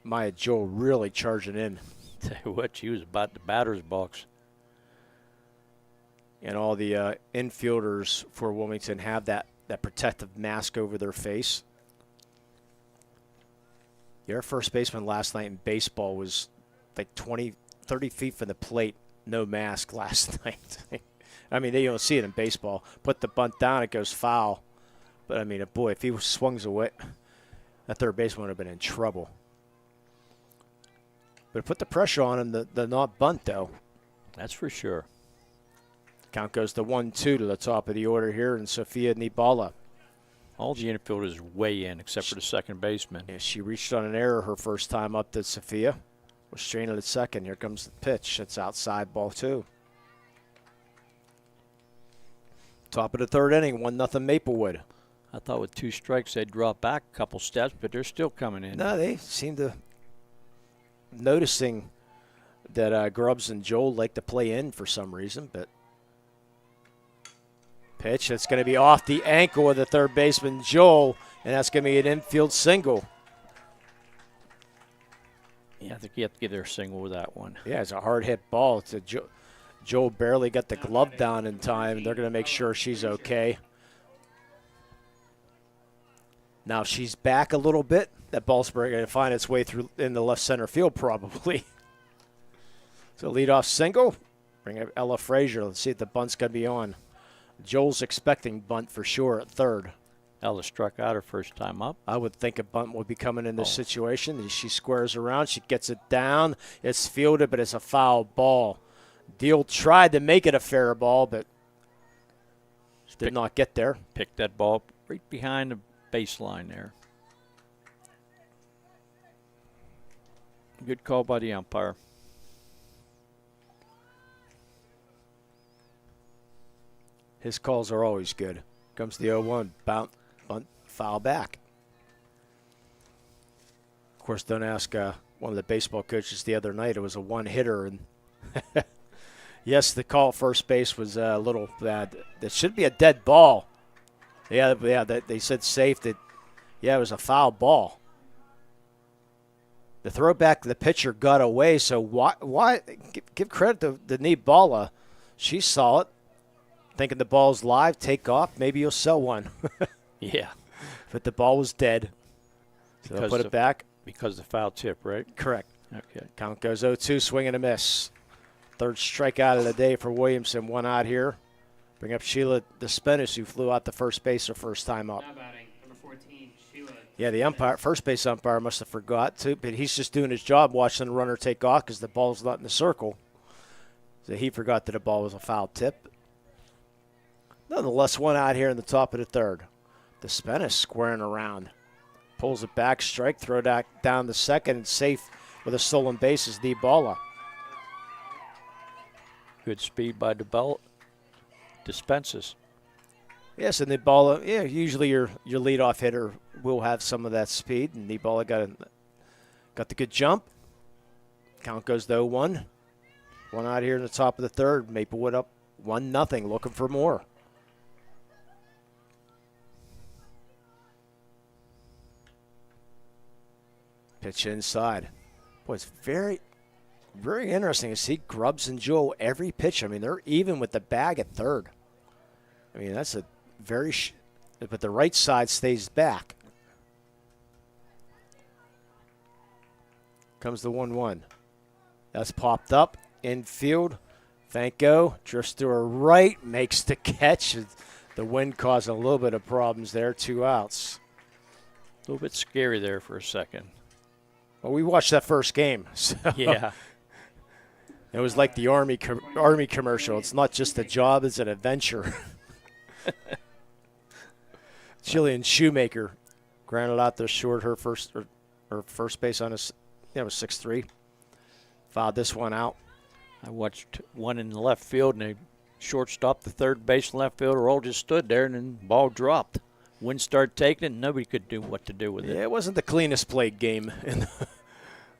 Maya Joe really charging in. Tell you what, she was about the batter's box. And all the infielders for Wilmington have that protective mask over their face. Your first baseman last night in baseball was like 20, 30 feet from the plate, no mask last night. I mean, you don't see it in baseball. Put the bunt down, it goes foul. But, I mean, boy, if he swings away, that third baseman would have been in trouble. But put the pressure on him, the not bunt, though. That's for sure. Count goes to 1-2 to the top of the order here, and Sophia Nibala. All the infielders way in except for the second baseman. Yeah, she reached on an error her first time up to Sophia. Was straining at second. Here comes the pitch. It's outside, ball 2. Top of the third inning, 1-0 Maplewood. I thought with 2 strikes they'd drop back a couple steps, but they're still coming in. No, they seem to noticing that Grubbs and Joel like to play in for some reason, but pitch that's going to be off the ankle of the third baseman Joel, and that's going to be an infield single. Yeah, I think you have to give her a single with that one. Yeah, it's a hard hit ball. It's Joel barely got the glove down in time. They're going to make sure she's okay. Now she's back a little bit. That ball's going to find its way through in the left center field probably. So leadoff single. Bring up Ella Frazier. Let's see if the bunt's going to be on. Joel's expecting bunt for sure at third. Ella struck out her first time up. I would think a bunt would be coming in this situation. She squares around. She gets it down. It's fielded, but it's a foul ball. Deal tried to make it a fair ball, but did not get there. Picked that ball right behind the baseline there. Good call by the umpire. His calls are always good. Comes the 0-1, bunt, foul back. Of course, don't ask one of the baseball coaches the other night. It was a one-hitter, and yes, the call at first base was a little bad. That should be a dead ball. Yeah, they said safe. That it was a foul ball. The throwback, the pitcher got away. So why give credit to the Nibala? She saw it. Thinking the ball's live, take off, maybe you'll sell one. Yeah. But the ball was dead. So they'll put it back. Because the foul tip, right? Correct. Okay. Count goes 0-2, swing and a miss. Third strikeout of the day for Williamson, 1 out here. Bring up Sheila Despenis, who flew out the first base her first time up. Now batting, number 14, Sheila. Yeah, the first base umpire must have forgot to, but he's just doing his job watching the runner take off because the ball's not in the circle. So he forgot that the ball was a foul tip. Nonetheless, 1 out here in the top of the third. Despenis squaring around. Pulls it back, strike, throw that down the second, and safe with a stolen base is Nibala. Good speed by Dispenses. Yes, and Nibala, usually your leadoff hitter will have some of that speed, and Nibala got the good jump. Count goes to 0-1. 1 out here in the top of the third. Maplewood up 1-0, looking for more. Pitch inside. Boy, it's very, very interesting to see Grubbs and Joe every pitch. I mean, they're even with the bag at third. I mean, that's a very, but the right side stays back. Comes the 1-1. That's popped up. Infield. Fanko drifts to her right, makes the catch. The wind causing a little bit of problems there. 2 outs. A little bit scary there for a second. Well, we watched that first game. So. Yeah. It was like the Army commercial. It's not just a job, it's an adventure. Jillian Shoemaker grounded out there short her first base on was 6-3. Fouled this one out. I watched one in the left field, and the shortstop, the third base, and left fielder all just stood there, and then the ball dropped. Wind started taking it, and nobody could do what to do with it. Yeah, it wasn't the cleanest played game in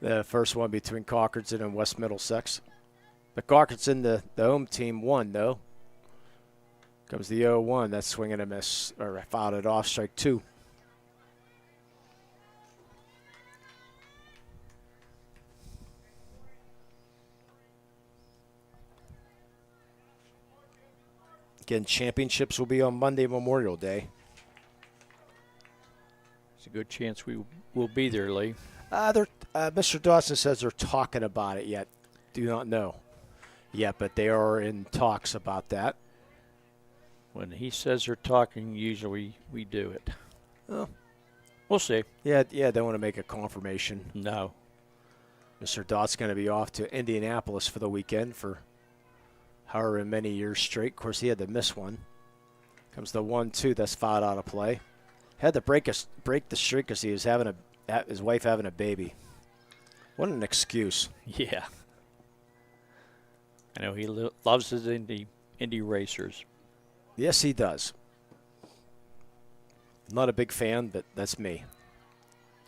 the first one between Cockerton and West Middlesex. But Cockerton, the home team, won, though. Comes the 0-1. That's swing and a miss, or fouled it off, strike 2. Again, championships will be on Monday, Memorial Day. It's a good chance we will be there, Lee. Mr. Dawson says they're talking about it yet. Do not know yet, but they are in talks about that. When he says they're talking, usually we do it. Oh. We'll see. Yeah, they want to make a confirmation. No. Mr. Dott's going to be off to Indianapolis for the weekend for however many years straight. Of course, he had to miss one. Comes the 1-2. That's fouled out of play. Had to break the streak because he was his wife having a baby. What an excuse. Yeah. I know he loves his Indy racers. Yes, he does. Not a big fan, but that's me.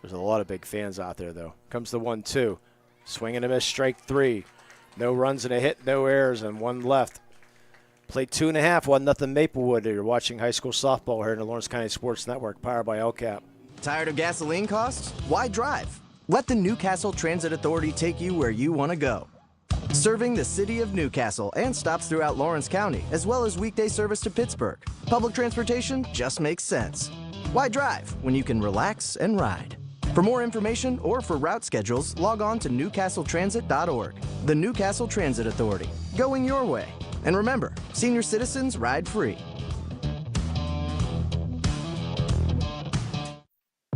There's a lot of big fans out there, though. Comes the 1-2. Swing and a miss, strike 3. No runs and a hit, no errors, and one left. Played 2.5, 1-0 Maplewood. You're watching high school softball here in the Lawrence County Sports Network, powered by LCAP. Tired of gasoline costs? Why drive? Let the Newcastle Transit Authority take you where you want to go. Serving the city of Newcastle and stops throughout Lawrence County, as well as weekday service to Pittsburgh. Public transportation just makes sense. Why drive when you can relax and ride? For more information or for route schedules, log on to newcastletransit.org. The Newcastle Transit Authority, going your way. And remember, senior citizens ride free.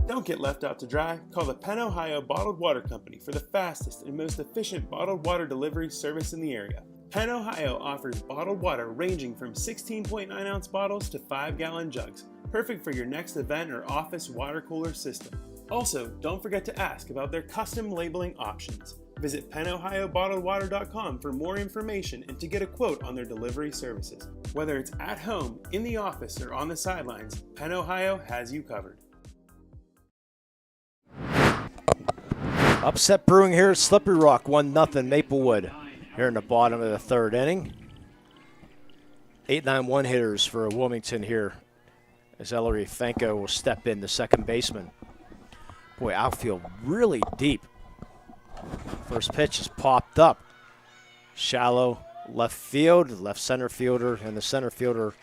Don't get left out to dry. Call the Penn Ohio Bottled Water Company for the fastest and most efficient bottled water delivery service in the area. Penn Ohio offers bottled water ranging from 16.9-ounce bottles to 5-gallon jugs, perfect for your next event or office water cooler system. Also, don't forget to ask about their custom labeling options. Visit PennOhioBottledWater.com for more information and to get a quote on their delivery services. Whether it's at home, in the office, or on the sidelines, Penn Ohio has you covered. Upset brewing here at Slippery Rock, 1-0 Maplewood here in the bottom of the third inning. 8-9 one-hitters for Wilmington here as Ellery Fanko will step in, the second baseman. Boy, outfield really deep. First pitch is popped up. Shallow left field, left center fielder, and the center fielder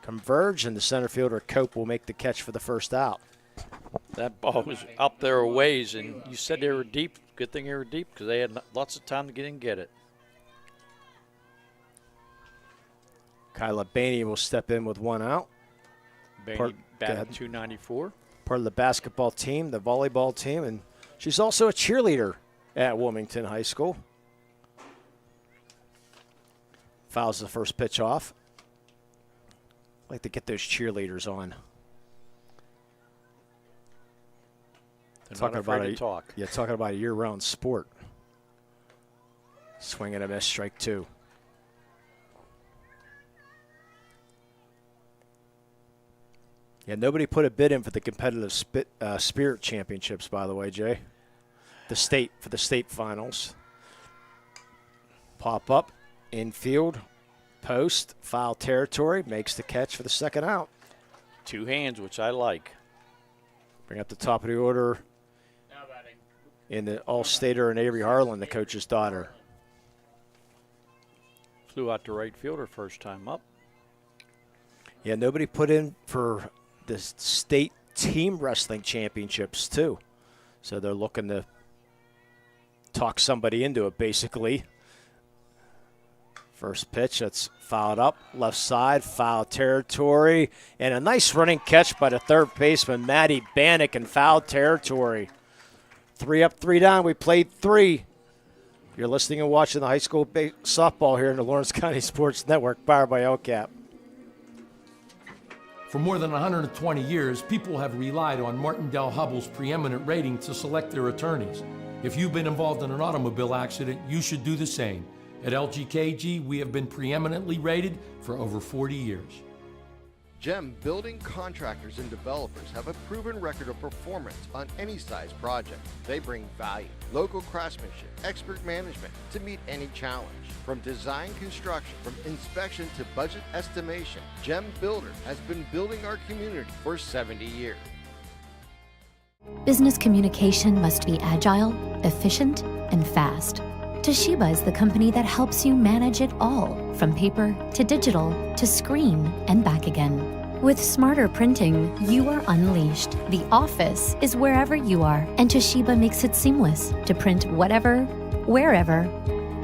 converge, and the center fielder Cope will make the catch for the first out. That ball was up there a ways, and you said they were deep. Good thing they were deep because they had lots of time to get in and get it. Kyla Bainey will step in with one out. Bainey batting .294. Part of the basketball team, the volleyball team, and she's also a cheerleader at Wilmington High School. Fouls the first pitch off. Like to get those cheerleaders on. They're talking not afraid to talk. Yeah, talking about a year-round sport. Swing and a miss, strike 2. Yeah, nobody put a bid in for the competitive spirit championships, by the way, Jay. For the state finals. Pop up, infield, post, foul territory, makes the catch for the second out. 2 hands, which I like. Bring up the top of the order in the All-Stater and Avery Harlan, the coach's daughter. Flew out to right fielder first time up. Yeah, nobody put in for the state team wrestling championships, too. So they're looking to talk somebody into it, basically. First pitch, that's fouled up, left side, foul territory, and a nice running catch by the third baseman, Maddie Bannock, in foul territory. 3 up, 3 down. We played 3. You're listening and watching the high school softball here in the Lawrence County Sports Network, powered by LCAP. For more than 120 years, people have relied on Martindale Hubbell's preeminent rating to select their attorneys. If you've been involved in an automobile accident, you should do the same. At LGKG, we have been preeminently rated for over 40 years. GEM building contractors and developers have a proven record of performance on any size project. They bring value, local craftsmanship, expert management to meet any challenge. From design construction, from inspection to budget estimation, GEM Builder has been building our community for 70 years. Business communication must be agile, efficient, and fast. Toshiba is the company that helps you manage it all, from paper to digital to screen and back again. With smarter printing, you are unleashed. The office is wherever you are, and Toshiba makes it seamless to print whatever, wherever,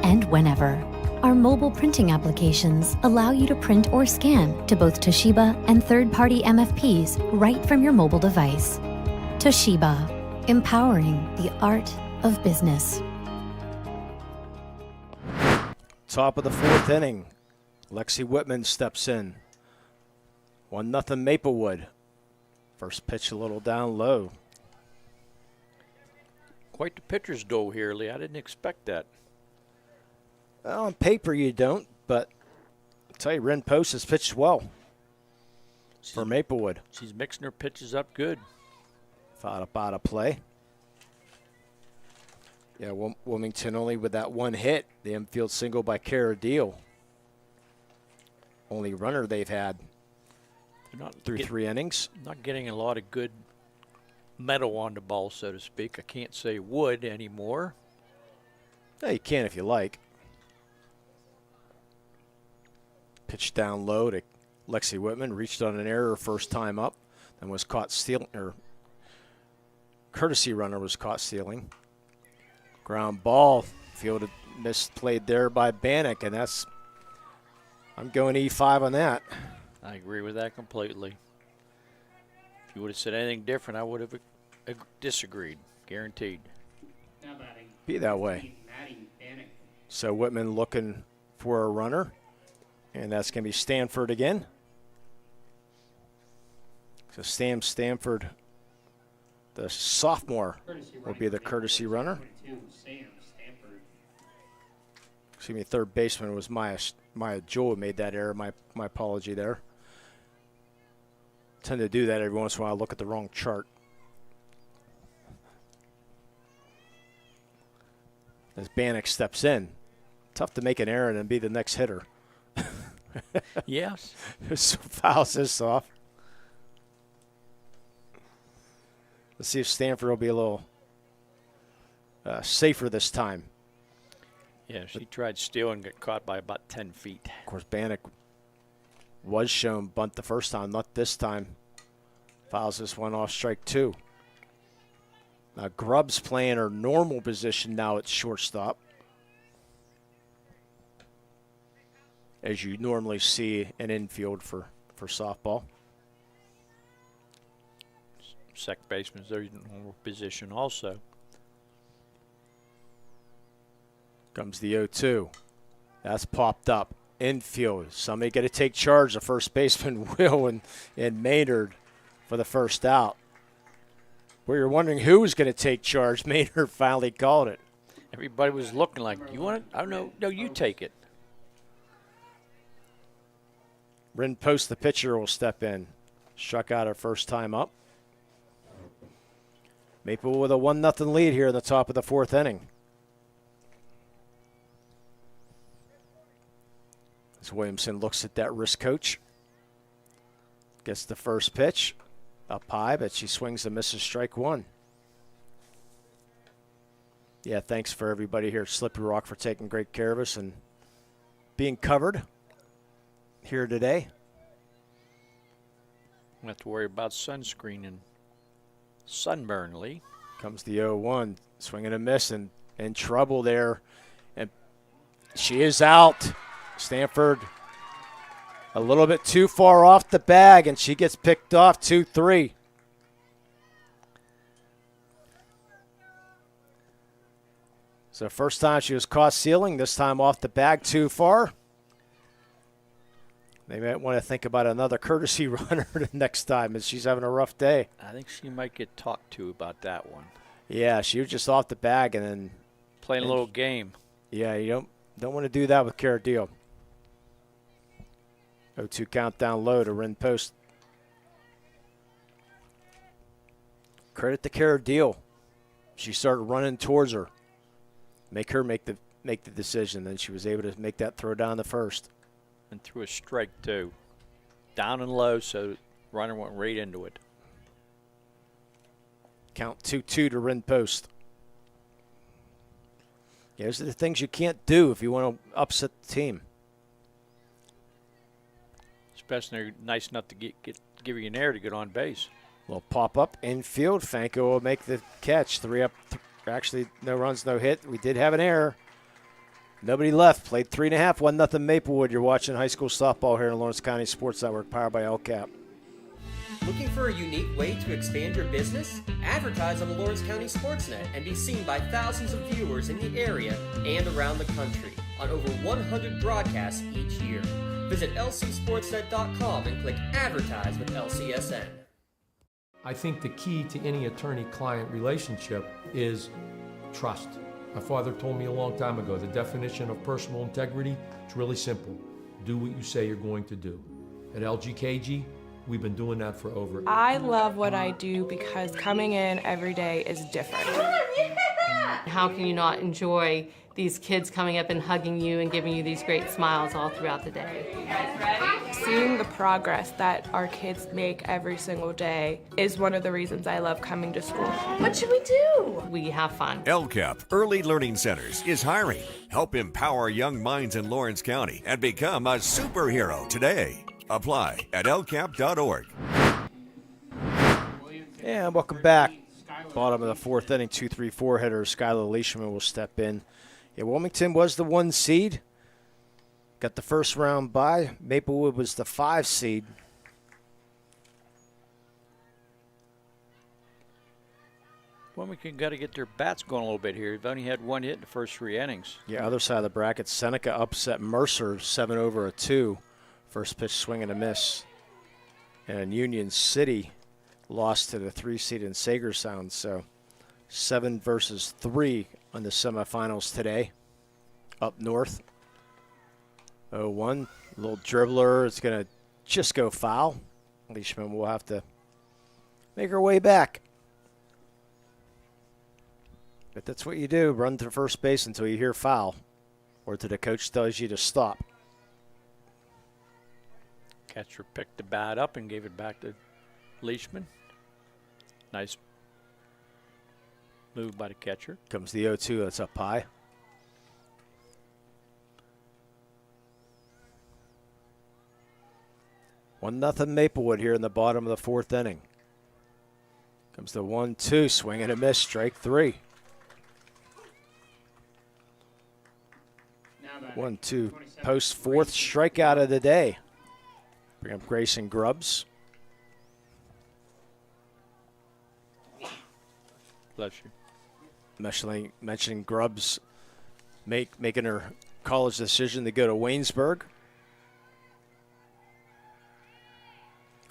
and whenever. Our mobile printing applications allow you to print or scan to both Toshiba and third-party MFPs right from your mobile device. Toshiba, empowering the art of business. Top of the fourth inning, Lexi Whitman steps in. 1-0 Maplewood. First pitch a little down low. Quite the pitcher's duel here, Lee. I didn't expect that. Well, on paper you don't, but I'll tell you, Ren Post has pitched well for Maplewood. She's mixing her pitches up good. Thought about a play. Yeah, Wilmington only with that one hit. The infield single by Kara Deal. Only runner they've had through 3 innings. Not getting a lot of good metal on the ball, so to speak. I can't say wood anymore. Yeah, you can if you like. Pitch down low to Lexi Whitman. Reached on an error first time up. Then was caught stealing, or courtesy runner was caught stealing. Ground ball, fielded, misplayed there by Bannock, and I'm going E5 on that. I agree with that completely. If you would have said anything different, I would have disagreed, guaranteed. Be that way. So Whitman looking for a runner, and that's going to be Stanford again. So Stanford, the sophomore, will be the courtesy runner. Excuse me, third baseman was Maya Jewell who made that error. My apology there. Tend to do that every once in a while. Look at the wrong chart. As Bannock steps in, tough to make an error and be the next hitter. Yes. Fouls this off. Let's see if Stanford will be a little safer this time. Yeah, she tried stealing, got caught by about 10 feet. Of course, Bannock was shown bunt the first time, not this time. Fouls this one off, strike 2. Now Grubbs playing her normal position now at shortstop, as you normally see an infield for softball. Second baseman's their normal position also. Comes the 0-2. That's popped up. Infield. Somebody got to take charge. The first baseman, Will, and Maynard for the first out. We were wondering who was going to take charge. Maynard finally called it. Everybody was looking like, you want it? I don't know. No, you take it. Ren Post, the pitcher, will step in. Struck out her first time up. Maple with a 1-0 lead here in the top of the fourth inning. As Williamson looks at that wrist coach. Gets the first pitch. Up high, but she swings and misses strike 1. Yeah, thanks for everybody here at Slippery Rock for taking great care of us and being covered here today. Don't have to worry about sunscreen and sunburn, Lee. Comes the 0-1, swing and a miss, and in trouble there. And she is out. Stanford a little bit too far off the bag, and she gets picked off 2-3. So first time she was caught sealing, this time off the bag too far. They might want to think about another courtesy runner the next time as she's having a rough day. I think she might get talked to about that one. Yeah, she was just off the bag and then playing a little game. Yeah, you don't want to do that with Cara Deal. 0-2 count down low to Rin Post. Credit to Cara Deal. She started running towards her. Make her make the decision. Then she was able to make that throw down the first. And threw a strike too. Down and low, so runner went right into it. Count 2-2 to Rin Post. Yeah, those are the things you can't do if you want to upset the team. Especially they're nice enough to give you an air to get on base. Little pop-up infield. Fanko will make the catch. 3 up. Actually, no runs, no hit. We did have an error. Nobody left. Played 3.5. 1-0 Maplewood. You're watching high school softball here in Lawrence County Sports Network, powered by LCAP. Looking for a unique way to expand your business? Advertise on the Lawrence County SportsNet and be seen by thousands of viewers in the area and around the country on over 100 broadcasts each year. Visit lcsportsnet.com and click Advertise with LCSN. I think the key to any attorney-client relationship is trust. My father told me a long time ago, the definition of personal integrity is really simple. Do what you say you're going to do. At LGKG, we've been doing that for over. I love what I do because coming in every day is different. How can you not enjoy these kids coming up and hugging you and giving you these great smiles all throughout the day? Seeing the progress that our kids make every single day is one of the reasons I love coming to school. What should we do? We have fun. LCAP Early Learning Centers is hiring. Help empower young minds in Lawrence County and become a superhero today. Apply at lcap.org. And welcome back. Bottom of the fourth inning, 2-3-4 hitter Skylar Leishman will step in. Yeah, Wilmington was the 1 seed. Got the first round bye. Maplewood was the 5 seed. Wilmington got to get their bats going a little bit here. They've only had 1 hit in the first 3 innings. Yeah, other side of the bracket, Seneca upset Mercer 7-2. First pitch swing and a miss. And Union City lost to the 3 seed in Sagersound. So 7 versus 3 on the semifinals today. Up north. 0-1. Little dribbler. It's going to just go foul. Leishman will have to make her way back. But that's what you do. Run to first base until you hear foul. Or till the coach tells you to stop. Catcher picked the bat up and gave it back to Leishman. Nice move by the catcher. Comes the 0-2. That's up high. One nothing Maplewood here in the bottom of the fourth inning. Comes the 1-2. Swing and a miss. Strike 3. 1-2. Post fourth strikeout of the day. Bring up Grayson Grubbs. Bless you. Mentioning Grubbs making her college decision to go to Waynesburg.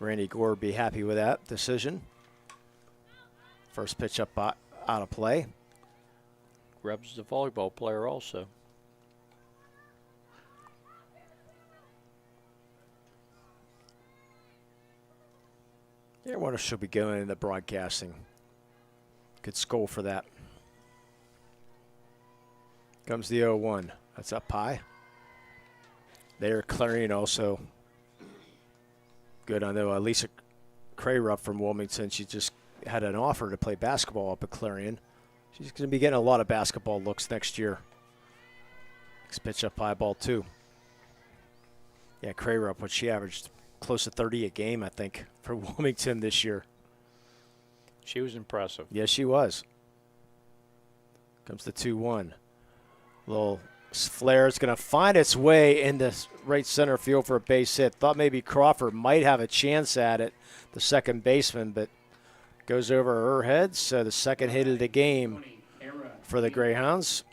Randy Gore would be happy with that decision. First pitch up out of play. Grubbs is a volleyball player also. Yeah, I wonder if she'll be going into broadcasting. Good skull for that. Comes the 0-1. That's up high. There, Clarion also good. I know Lisa Crayrup from Wilmington, she just had an offer to play basketball up at Clarion. She's going to be getting a lot of basketball looks next year. Next pitch up high, ball 2. Yeah, Crayrup, what she averaged close to 30 a game, I think, for Wilmington this year. She was impressive. Yes, she was. Comes the 2-1. Little flare is going to find its way into right center field for a base hit. Thought maybe Crawford might have a chance at it, the second baseman, but goes over her head. So the second hit of the game for the Greyhounds.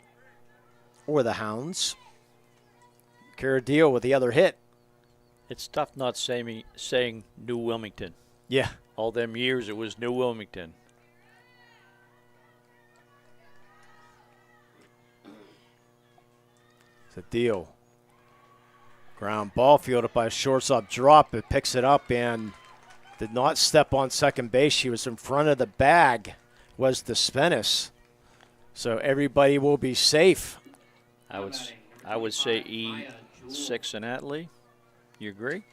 or the Hounds. Carradillo with the other hit. It's tough not saying New Wilmington. Yeah. All them years it was New Wilmington. It's a deal. Ground ball fielded by a shortstop drop. It picks it up and did not step on second base. She was in front of the bag, was the Spenis. So everybody will be safe. I would say E6 and Atley. You agree?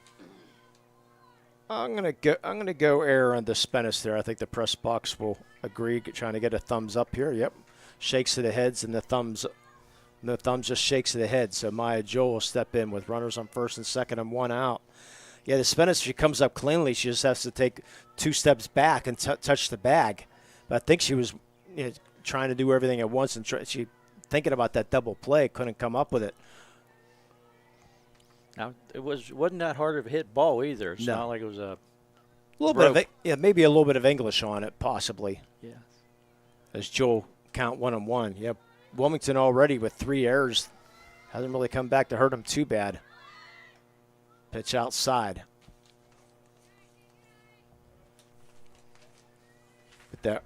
I'm gonna go error on the Spenis there. I think the press box will agree. Trying to get a thumbs up here. Yep. Shakes of the heads and the thumbs just shakes of the head. So Maya Joel will step in with runners on first and second and one out. Yeah, the Spenis, if she comes up cleanly, she just has to take 2 steps back and touch the bag. But I think she was trying to do everything at once and she thinking about that double play, couldn't come up with it. Now it wasn't that hard of a hit ball either. It's not like it was a little bit of maybe a little bit of English on it, possibly. Yeah. As Joel count 1-1. Yep. Wilmington already with 3 errors. Hasn't really come back to hurt him too bad. Pitch outside. But that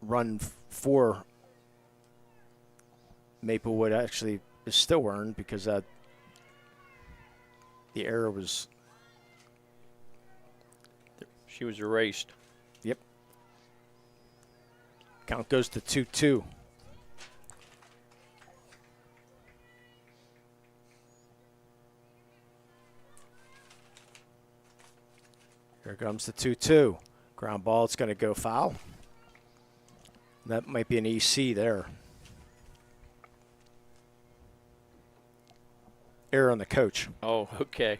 run for Maplewood actually is still earned because the error was. She was erased. Yep. Count goes to 2-2. Here comes the 2-2. Ground ball, it's going to go foul. That might be an EC there. Error on the coach. Oh, okay.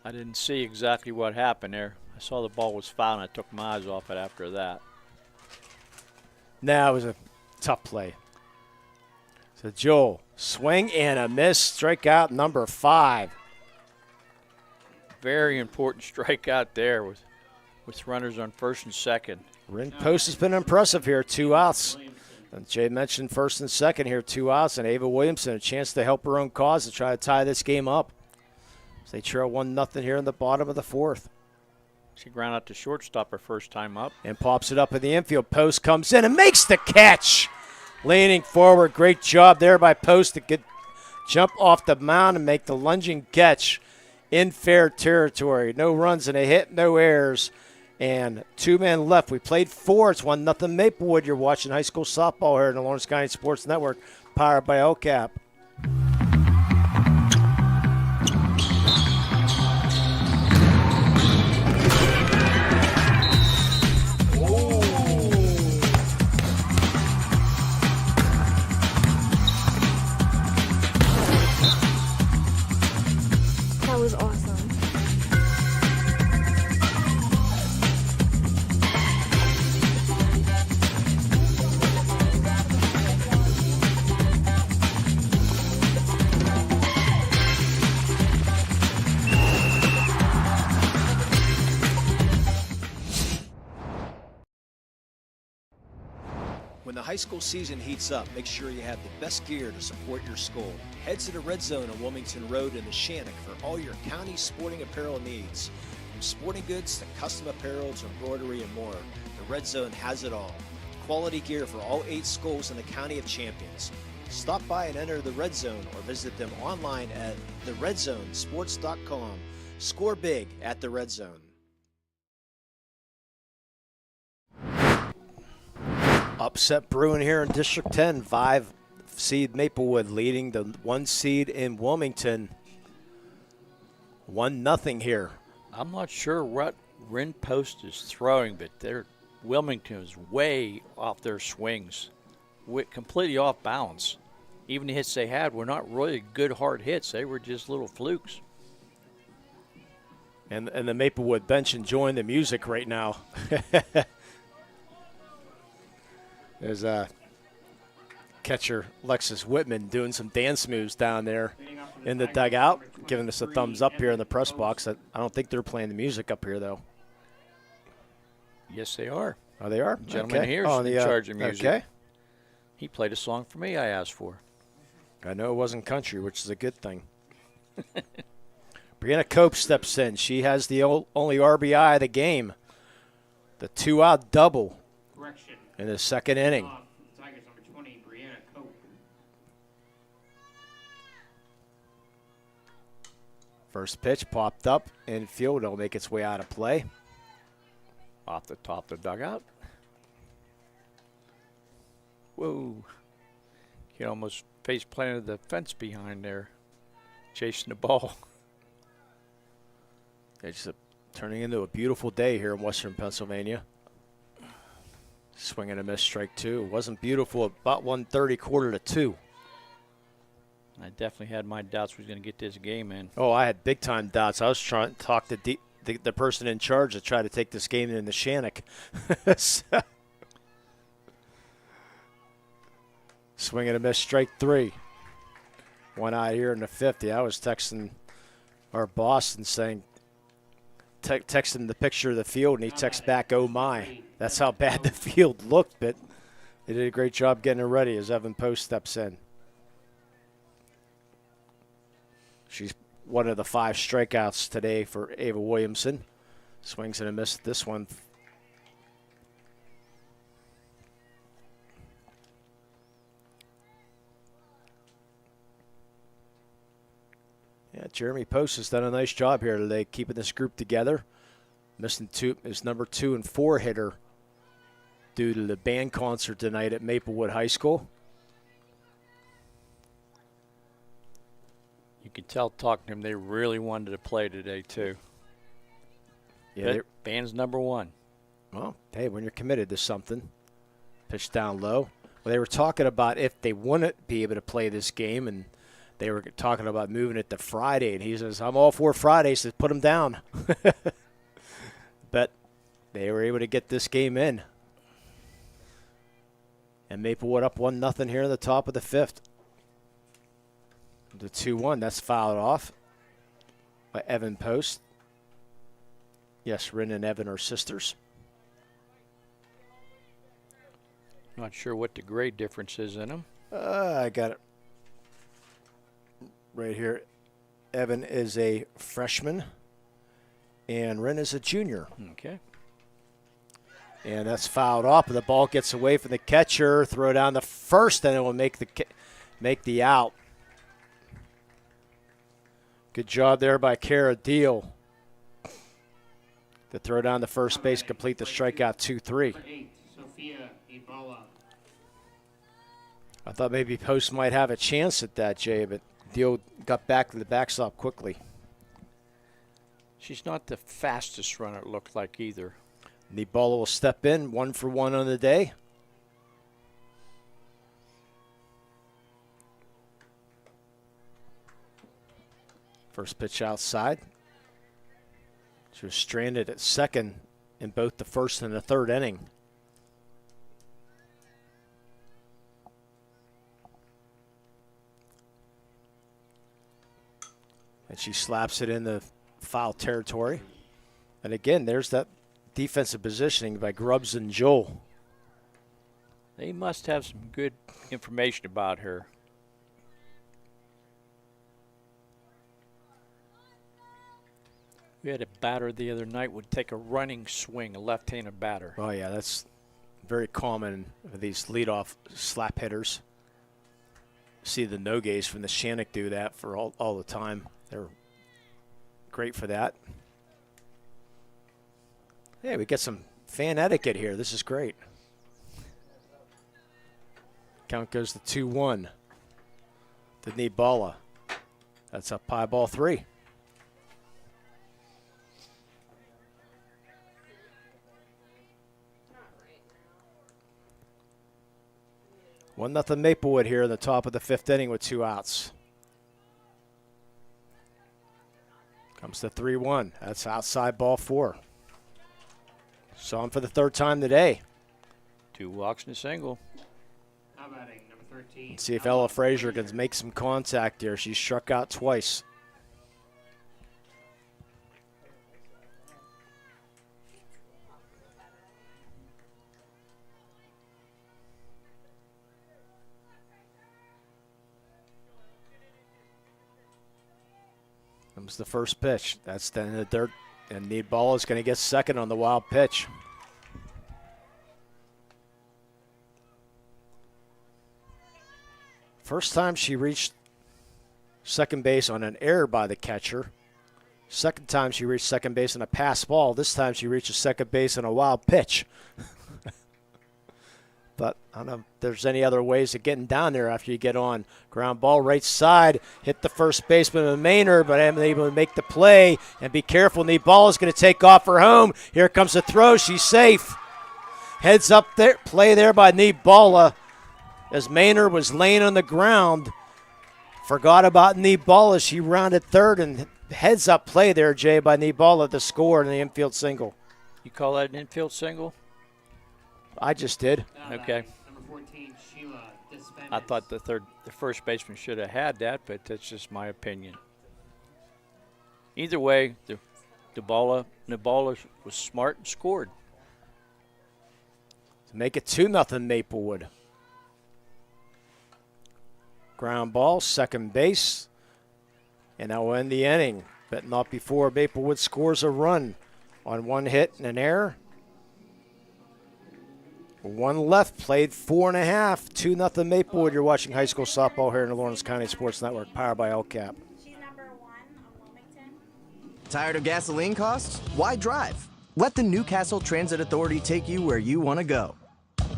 I didn't see exactly what happened there. I saw the ball was foul, and I took my eyes off it after that. Nah, it was a tough play. So Joel, swing and a miss, strikeout number 5. Very important strikeout there with runners on first and second. Rin Post has been impressive here, 2 outs. And Jay mentioned first and second here, 2 outs, and Ava Williamson a chance to help her own cause to try to tie this game up. So they trail 1-0 here in the bottom of the 4th. She ground out to shortstop her first time up. And pops it up in the infield. Post comes in and makes the catch. Leaning forward, great job there by Post to jump off the mound and make the lunging catch in fair territory. No runs and a hit, no errors. And 2 men left. We played 4. It's 1-0 Maplewood. You're watching high school softball here in the Lawrence County Sports Network, powered by LCAP. That was awesome. When the high school season heats up, make sure you have the best gear to support your school. Head to the Red Zone on Wilmington Road in the Shannock for all your county sporting apparel needs. From sporting goods to custom apparel to embroidery and more, the Red Zone has it all. Quality gear for all 8 schools in the County of Champions. Stop by and enter the Red Zone or visit them online at theredzonesports.com. Score big at the Red Zone. Upset brewing here in District 10. 5 seed Maplewood leading the 1 seed in Wilmington. 1-0 here. I'm not sure what Rin Post is throwing, but Wilmington is way off their swings. Completely off balance. Even the hits they had were not really good hard hits. They were just little flukes. And the Maplewood bench enjoying the music right now. There's catcher Lexus Whitman doing some dance moves down there in the dugout, giving us a thumbs up here in the press box. I don't think they're playing the music up here, though. Yes, they are. Oh, they are? Gentleman Okay. here is in charge of music. Okay. He played a song for me I asked for. I know it wasn't country, which is a good thing. Brianna Cope steps in. She has the only RBI of the game. The 2-out double in the second inning. Tigers number 20, Brianna Cope. First pitch popped up in field. It'll make its way out of play. Off the top of the dugout. Whoa. He almost face planted the fence behind there, chasing the ball. It's turning into a beautiful day here in western Pennsylvania. Swing and a miss, strike two. It wasn't beautiful at about 1:30, 1:45. I definitely had my doubts we was going to get this game in. Oh, I had big-time doubts. I was trying to talk to the person in charge to try to take this game in the Shannock. Swing and a miss, strike three. One out here in the fifth. I was texting our boss and saying, texting the picture of the field, and he texts back, "Oh my." That's how bad the field looked, but they did a great job getting it ready as Evan Post steps in. She's one of the 5 strikeouts today for Ava Williamson. Swings and a miss this one. Yeah, Jeremy Post has done a nice job here today, keeping this group together. Missing his number 2 and 4 hitter due to the band concert tonight at Maplewood High School. You could tell talking to him they really wanted to play today too. Yeah, band's number 1. Well, hey, when you're committed to something, pitch down low. Well, they were talking about if they wouldn't be able to play this game, and they were talking about moving it to Friday, and he says, "I'm all for Fridays to put them down." But they were able to get this game in. And Maplewood up 1-0 here in the top of the fifth. The 2-1, that's fouled off by Evan Post. Yes, Rin and Evan are sisters. Not sure what the grade difference is in them. I got it right here. Evan is a freshman, and Rin is a junior. Okay. And that's fouled off, and the ball gets away from the catcher. Throw down the first, and it will make the out. Good job there by Kara Deal to throw down the first base, complete the strikeout 2-3. I thought maybe Post might have a chance at that, Jay, but Deal got back to the backstop quickly. She's not the fastest runner, it looked like, either. Nibola will step in, 1 for 1 on the day. First pitch outside. She was stranded at second in both the first and the third inning. And she slaps it in the foul territory. And again, there's that defensive positioning by Grubbs and Joel. They must have some good information about her. We had a batter the other night would take a running swing, a left-handed batter. Oh, yeah, that's very common with these leadoff slap hitters. See the no-gays from the Shannock do that for all the time. They're great for that. Yeah, we get some fan etiquette here. This is great. Count goes to 2-1 to Nibola. That's up high, ball 3. One nothing Maplewood here in the top of the fifth inning with 2 outs. Comes to 3-1. That's outside, ball 4. Saw him for the 3rd time today. 2 walks and a single. How about number 13? Let's see if Ella Frazier can make some contact here. She's struck out twice. Comes the first pitch. That's then the dirt, and Niebala is going to get second on the wild pitch. First time she reached second base on an error by the catcher. Second time she reached second base on a pass ball. This time she reaches second base on a wild pitch. But I don't know if there's any other ways of getting down there after you get on. Ground ball right side. Hit the first baseman Maynard, but I'm able to make the play. And be careful, Niebala is going to take off for home. Here comes the throw. She's safe. Heads up there. Play there by Niebala as Maynard was laying on the ground. Forgot about Niebala. She rounded third, and heads up play there, Jay, by Niebala to score in the infield single. You call that an infield single? I just did. Okay. Number 14, Sheila Despendis. I thought the first baseman should have had that, but that's just my opinion. Either way, Niebala was smart and scored. To make it 2-0 Maplewood. Ground ball, second base. And that will end the inning, but not before Maplewood scores a run on one hit and an error. One left, played 4.5, 2-0 Maplewood. You're watching high school softball here in the Lawrence County Sports Network, powered by LCAP. Tired of gasoline costs? Why drive? Let the Newcastle Transit Authority take you where you want to go.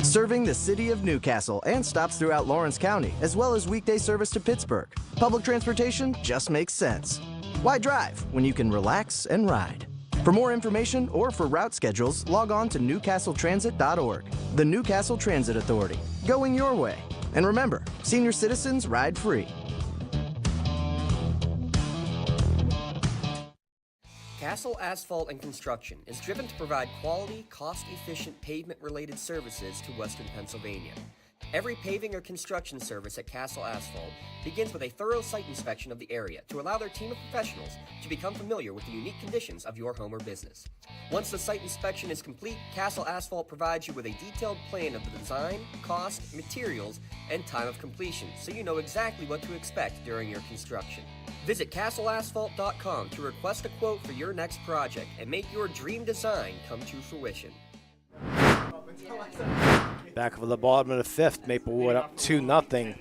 Serving the city of Newcastle and stops throughout Lawrence County, as well as weekday service to Pittsburgh. Public transportation just makes sense. Why drive when you can relax and ride? For more information or for route schedules, log on to newcastletransit.org. The Newcastle Transit Authority, going your way. And remember, senior citizens ride free. Castle Asphalt and Construction is driven to provide quality, cost-efficient pavement-related services to Western Pennsylvania. Every paving or construction service at Castle Asphalt begins with a thorough site inspection of the area to allow their team of professionals to become familiar with the unique conditions of your home or business. Once the site inspection is complete, Castle Asphalt provides you with a detailed plan of the design, cost, materials, and time of completion, so you know exactly what to expect during your construction. Visit castleasphalt.com to request a quote for your next project and make your dream design come to fruition. Back of the bottom of the fifth, Maplewood up 2-0.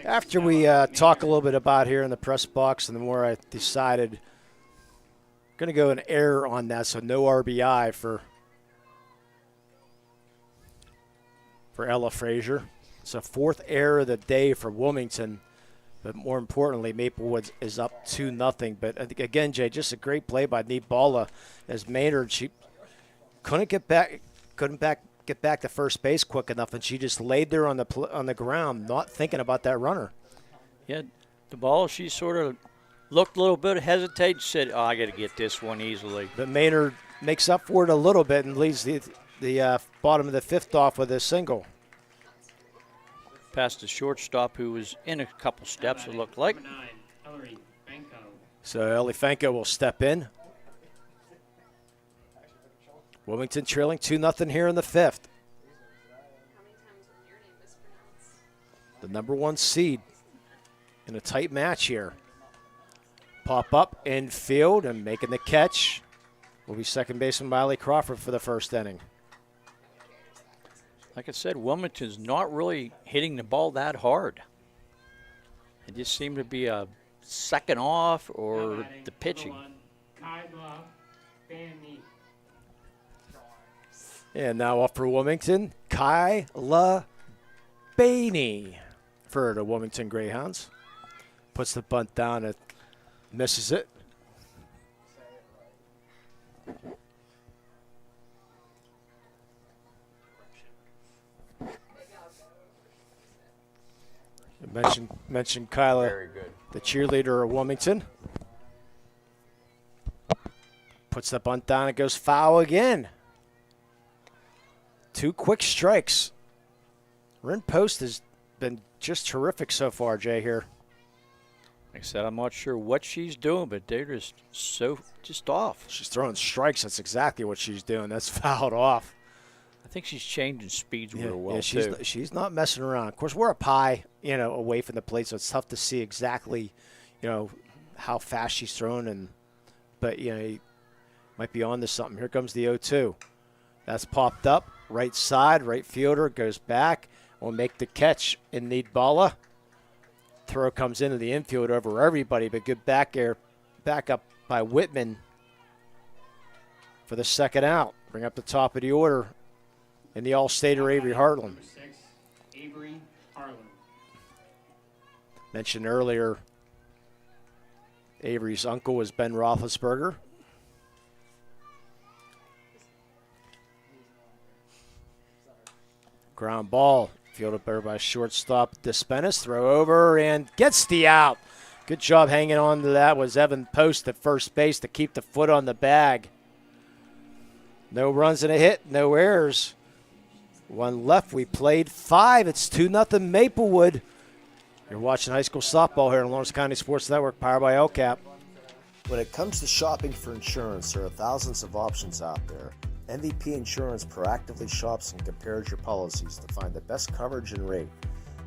After we talk a little bit about here in the press box and the more I decided, I'm going to go an error on that, so no RBI for Ella Frazier. It's a fourth error of the day for Wilmington, but more importantly, Maplewood is up 2-0. But I think, again, Jay, just a great play by Niebala as Maynard. She couldn't get back to first base quick enough, and she just laid there on the ground, not thinking about that runner. Yeah, the ball, she sort of looked a little bit, hesitated, said, "Oh, I got to get this one easily." But Maynard makes up for it a little bit and leads the bottom of the fifth off with a single. Past the shortstop, who was in a couple steps, it looked like. So Elifenko will step in. Wilmington trailing 2-0 here in the fifth. The number one seed in a tight match here. Pop up infield and making the catch will be second baseman Miley Crawford for the first inning. Like I said, Wilmington's not really hitting the ball that hard. It just seemed to be a second off or the pitching. And now up for Wilmington, Kyla Bainey for the Wilmington Greyhounds. Puts the bunt down and misses it. Mentioned Kyla, the cheerleader of Wilmington. Puts the bunt down, it goes foul again. Two quick strikes. Rin Post has been just terrific so far, Jay, here. Like I said, I'm not sure what she's doing, but they're just off. She's throwing strikes. That's exactly what she's doing. That's fouled off. I think she's changing speeds real well, she's not messing around. Of course, we're a pie, away from the plate, so it's tough to see exactly, how fast she's thrown, but he might be on to something. Here comes the 0-2. That's popped up. Right side, right fielder goes back. Will make the catch in Needballa. Throw comes into the infield over everybody, but good back up by Whitman for the second out. Bring up the top of the order in the All-Stater Avery Hartland. Number 6, Avery Harlan. Mentioned earlier, Avery's uncle is Ben Roethlisberger. Ground ball, fielded by shortstop Despenis. Throw over and gets the out. Good job hanging on to that was Evan Post at first base to keep the foot on the bag. No runs and a hit, no errors. One left. We played 5. It's 2-0 Maplewood. You're watching high school softball here on Lawrence County Sports Network, powered by LCAP. When it comes to shopping for insurance, there are thousands of options out there. MVP Insurance proactively shops and compares your policies to find the best coverage and rate.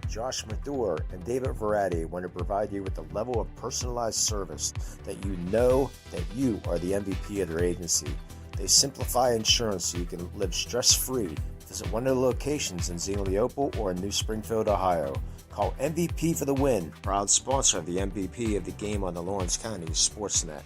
Josh Mathur and David Verratti want to provide you with the level of personalized service that you know that you are the MVP of their agency. They simplify insurance so you can live stress-free. Visit one of the locations in Xenia Opal or in New Springfield, Ohio. Call MVP for the win. Proud sponsor of the MVP of the game on the Lawrence County SportsNet.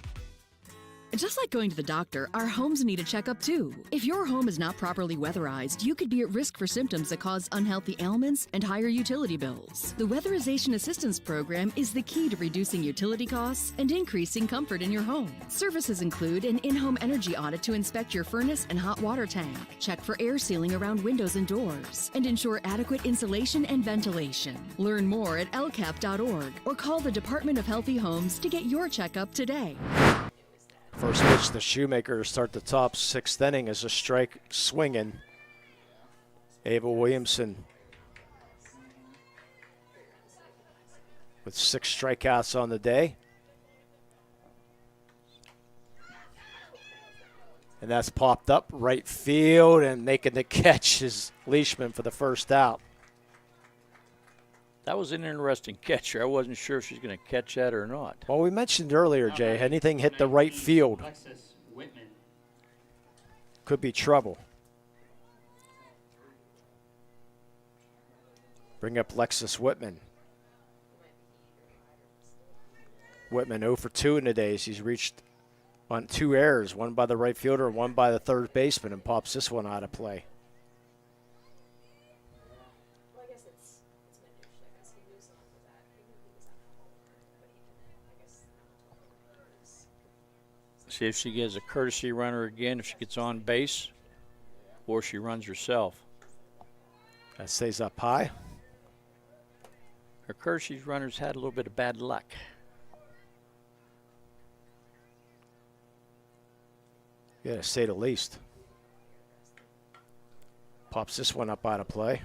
Just like going to the doctor, our homes need a checkup too. If your home is not properly weatherized, you could be at risk for symptoms that cause unhealthy ailments and higher utility bills. The Weatherization Assistance Program is the key to reducing utility costs and increasing comfort in your home. Services include an in-home energy audit to inspect your furnace and hot water tank, check for air sealing around windows and doors, and ensure adequate insulation and ventilation. Learn more at lcap.org or call the Department of Healthy Homes to get your checkup today. First pitch to Shoemaker to start the top 6th inning as a strike swinging. Ava Williamson with 6 strikeouts on the day. And that's popped up right field, and making the catch is Leishman for the first out. That was an interesting catch. I wasn't sure if she's going to catch that or not. Well, we mentioned earlier, Jay, anything hit the right field could be trouble. Bring up Lexus Whitman. Whitman 0 for 2 in the day. She's reached on 2 errors, one by the right fielder and one by the third baseman, and pops this one out of play. See if she gets a courtesy runner again, if she gets on base, or she runs herself. That stays up high. Her courtesy runners had a little bit of bad luck. Yeah, to say the least. Pops this one up out of play.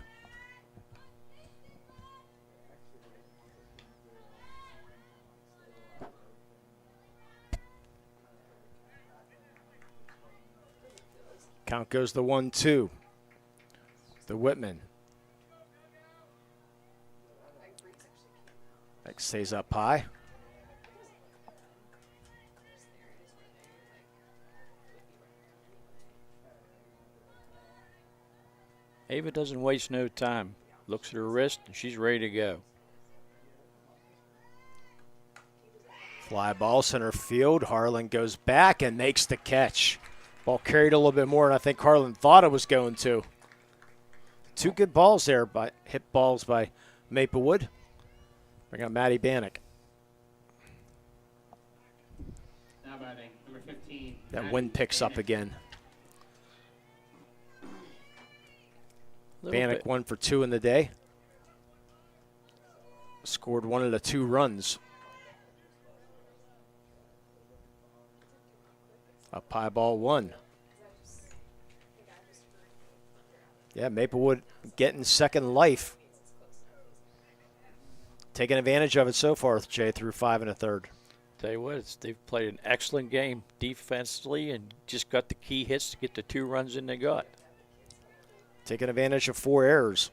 Count goes the 1-2. The Whitman. That stays up high. Ava doesn't waste no time. Looks at her wrist, and she's ready to go. Fly ball center field. Harlan goes back and makes the catch. Ball carried a little bit more than I think Harlan thought it was going to. 2 good balls there, hit balls by Maplewood. Bring up Maddie Bannock. Now batting, number 15. That wind picks up again. Bannock 1 for 2 in the day. Scored 1 of the 2 runs. Up high ball 1. Yeah, Maplewood getting second life. Taking advantage of it so far, Jay, through 5 1/3. Tell you what, they've played an excellent game defensively and just got the key hits to get the 2 runs in they got. Taking advantage of 4 errors.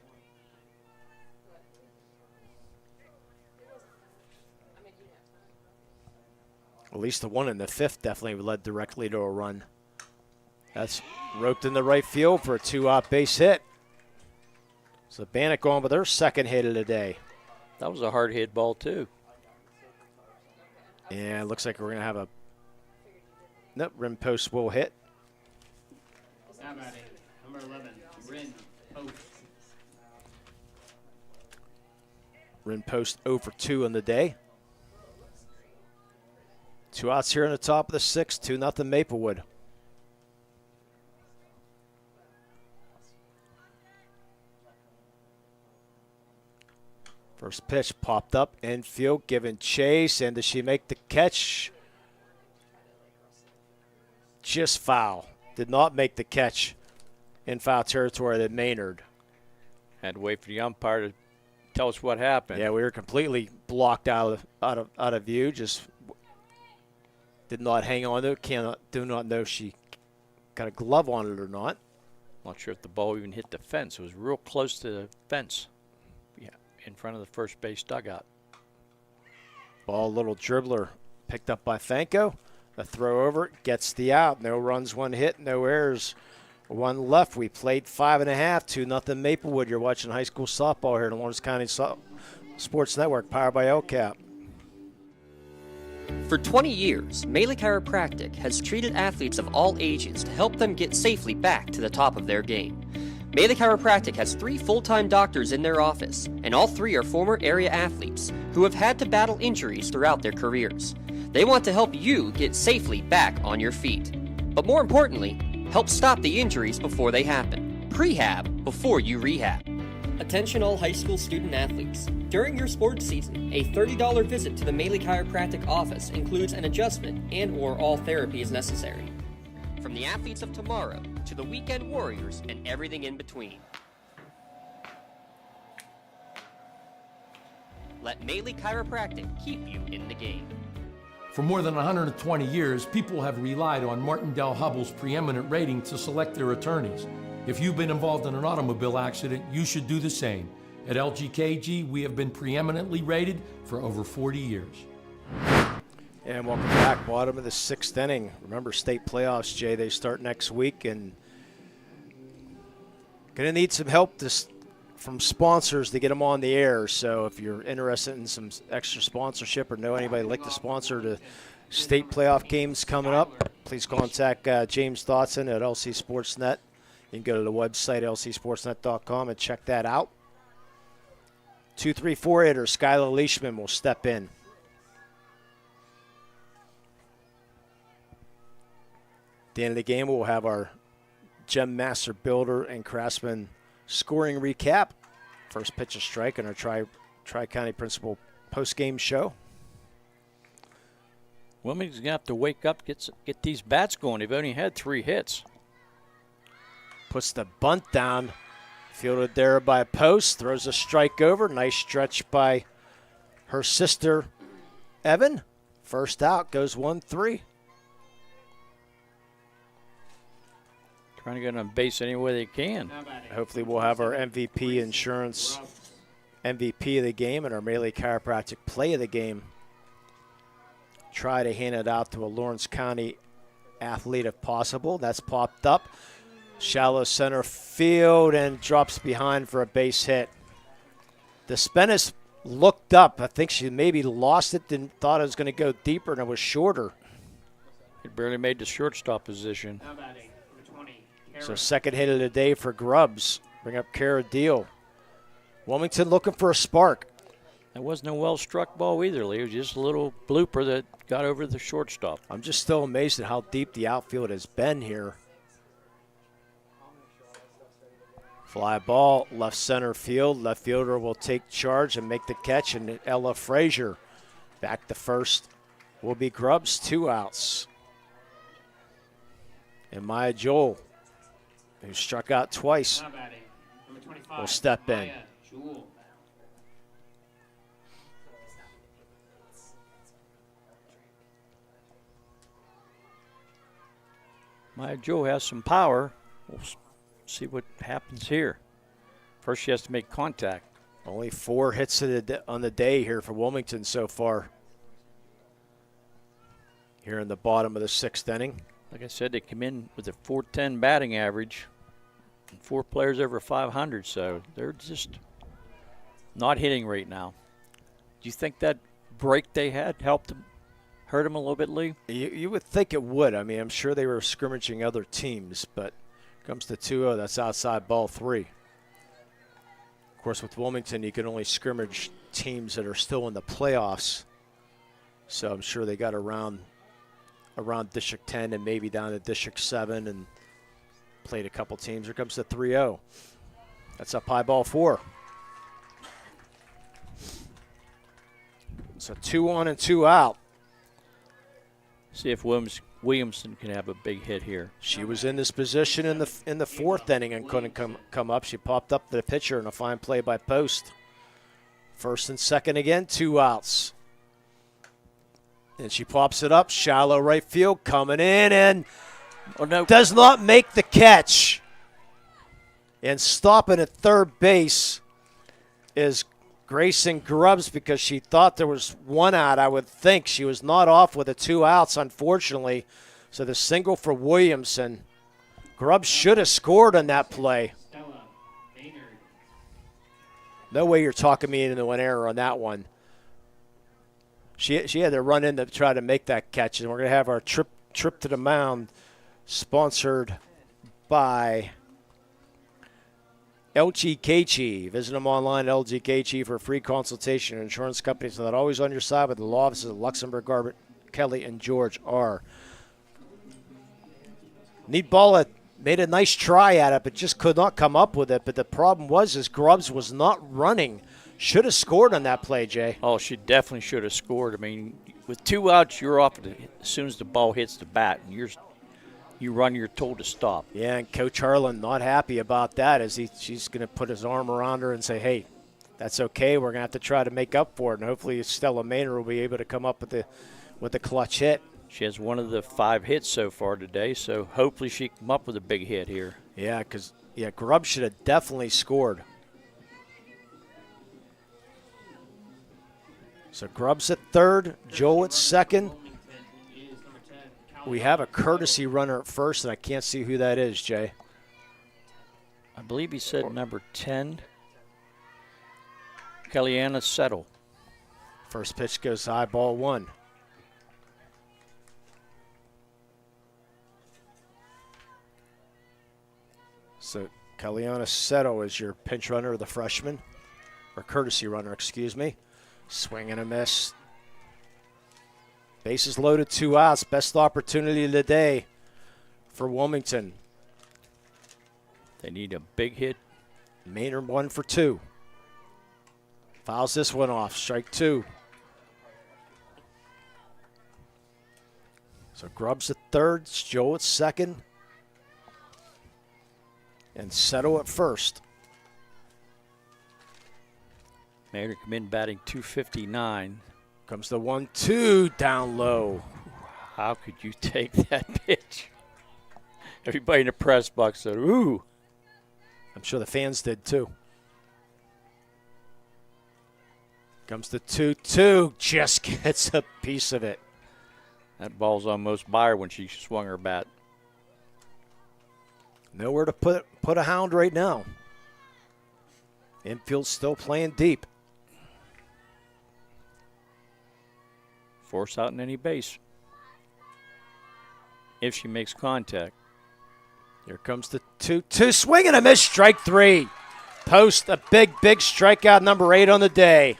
At least the one in the fifth definitely led directly to a run. That's roped in the right field for a 2-out base hit. So Bannock going with their second hit of the day. That was a hard hit ball, too. Yeah, it looks like we're going to have a rim post will hit. How about it? Number 11, Rin Post. Rim post 0 for 2 on the day. 2 outs here in the top of the sixth, 2-0 Maplewood. First pitch popped up, infield, giving chase, and does she make the catch? Just foul. Did not make the catch in foul territory to Maynard. Had to wait for the umpire to tell us what happened. Yeah, we were completely blocked out of view. Just did not hang on to it. Do not know if she got a glove on it or not. Not sure if the ball even hit the fence. It was real close to the fence. Yeah, in front of the first base dugout. Ball, little dribbler picked up by Fanko. A throw over, gets the out. No runs, 1 hit, no errors, 1 left. We played 5.5, 2-0 Maplewood. You're watching high school softball here in the Lawrence County Sports Network, powered by LCAP. For 20 years, Maplewood Chiropractic has treated athletes of all ages to help them get safely back to the top of their game. Maplewood Chiropractic has 3 full-time doctors in their office, and all 3 are former area athletes who have had to battle injuries throughout their careers. They want to help you get safely back on your feet. But more importantly, help stop the injuries before they happen. Prehab before you rehab. Attention all high school student athletes. During your sports season, a $30 visit to the Maplewood Chiropractic office includes an adjustment and/or all therapy is necessary. From the athletes of tomorrow to the weekend warriors and everything in between. Let Maplewood Chiropractic keep you in the game. For more than 120 years, people have relied on Martindale Hubbell's preeminent rating to select their attorneys. If you've been involved in an automobile accident, you should do the same. At LGKG, we have been preeminently rated for over 40 years. And welcome back. Bottom of the 6th inning. Remember, state playoffs, Jay, they start next week, and going to need some help from sponsors to get them on the air. So if you're interested in some extra sponsorship or know anybody like to sponsor the state playoff games coming up, please contact James Dotson at LC SportsNet. You can go to the website, lcsportsnet.com, and check that out. 2-3-4 hitter Skylar Leishman will step in. At the end of the game, we'll have our Gem Master Builder and Craftsman scoring recap. First pitch of strike in our Tri-County Principal post-game show. Wilmington's going to have to wake up, get these bats going. They've only had 3 hits. Puts the bunt down. Fielded there by Post. Throws a strike over. Nice stretch by her sister, Evan. First out, goes 1-3. Trying to get on base any way they can. Hopefully we'll have our MVP insurance MVP of the game and our Maplewood Chiropractic play of the game. Try to hand it out to a Lawrence County athlete if possible. That's popped up. Shallow center field and drops behind for a base hit. Despenis looked up. I think she maybe lost it and thought it was going to go deeper, and it was shorter. It barely made the shortstop position. So second hit of the day for Grubbs. Bring up Kara Deal. Wilmington looking for a spark. That wasn't a well-struck ball either, Lee. It was just a little blooper that got over the shortstop. I'm just still amazed at how deep the outfield has been here. Fly ball, left center field. Left fielder will take charge and make the catch, and Ella Frazier back to first will be Grubbs, 2 outs. And Maya Joel, who struck out twice, will step in. Maya Joe has some power. We'll see what happens here. First, she has to make contact. Only 4 hits on the day here for Wilmington so far. here in the bottom of the 6th inning. Like I said, they come in with a .410 batting average, and 4 players over 500, so they're just not hitting right now. Do you think that break they had helped them, hurt them a little bit, Lee? You would think it would. I mean, I'm sure they were scrimmaging other teams, but comes to 2-0, that's outside ball 3. Of course, with Wilmington, you can only scrimmage teams that are still in the playoffs. So I'm sure they got around District 10 and maybe down to District 7 and played a couple teams. Here comes the 3-0. That's up high ball 4. So 2 on and 2 out. See if Williamson can have a big hit here. She was in this position in the 4th inning and couldn't come up. She popped up to the pitcher in a fine play by Post. 1st and 2nd again, 2 outs. And she pops it up, shallow right field, coming in and does not make the catch. And stopping at third base is Grayson Grubbs because she thought there was 1 out, I would think. She was not off with the 2 outs, unfortunately. So the single for Williamson. Grubbs should have scored on that play. No way you're talking me into an error on that one. She had to run in to try to make that catch, and we're going to have our trip to the mound sponsored by LGKG. Visit them online at LGKG for a free consultation. Insurance companies that are always on your side with the law offices of Luxembourg, Garbett, Kelly, and George R. Neatball made a nice try at it, but just could not come up with it. But the problem was Grubbs was not running. Should have scored on that play, Jay. Oh, she definitely should have scored. I mean, with 2 outs, you're off as soon as the ball hits the bat, and you run, you're told to stop. Yeah, and Coach Harlan not happy about that as she's going to put his arm around her and say, hey, that's okay. We're going to have to try to make up for it. And hopefully Stella Maynard will be able to come up with the clutch hit. She has one of the 5 hits so far today, so hopefully she can come up with a big hit here. Yeah, because Grubbs should have definitely scored. So Grubbs at third, Joel at second. We have a courtesy runner at first, and I can't see who that is, Jay. I believe he said number 10, Kellyanna Settle. First pitch goes high, ball 1. So Kellyanna Settle is your pinch runner, the freshman, or courtesy runner, excuse me. Swing and a miss. Bases loaded, 2 outs. Best opportunity of the day for Wilmington. They need a big hit. Maynard 1 for 2. Fouls this one off. Strike 2. So Grubbs at third. Joe at second. And Settle at first. Maynard come in batting .259. Comes the 1-2 down low. How could you take that pitch? Everybody in the press box said, ooh. I'm sure the fans did too. Comes the 2-2. Just gets a piece of it. That ball's almost by her when she swung her bat. Nowhere to put a hound right now. Infield's still playing deep. Force out in any base. If she makes contact. Here comes the 2-2. Swing and a miss. Strike 3. Post a big strikeout, number 8 on the day.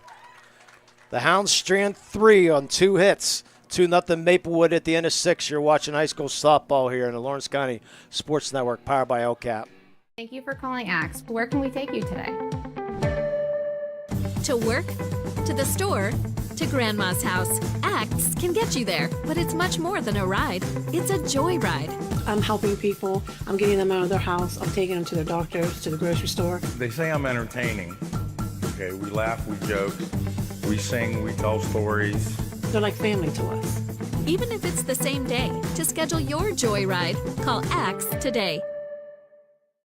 The Hounds strand 3 on 2 hits. 2-0 Maplewood at the end of 6. You're watching high school softball here in the Lawrence County Sports Network, powered by LCAP. Thank you for calling AXE. Where can we take you today? To work, to the store, to Grandma's house. AXE can get you there, but it's much more than a ride. It's a joyride. I'm helping people. I'm getting them out of their house. I'm taking them to their doctors, to the grocery store. They say I'm entertaining. Okay, we laugh, we joke, we sing, we tell stories. They're like family to us. Even if it's the same day, to schedule your joyride, call AXE today.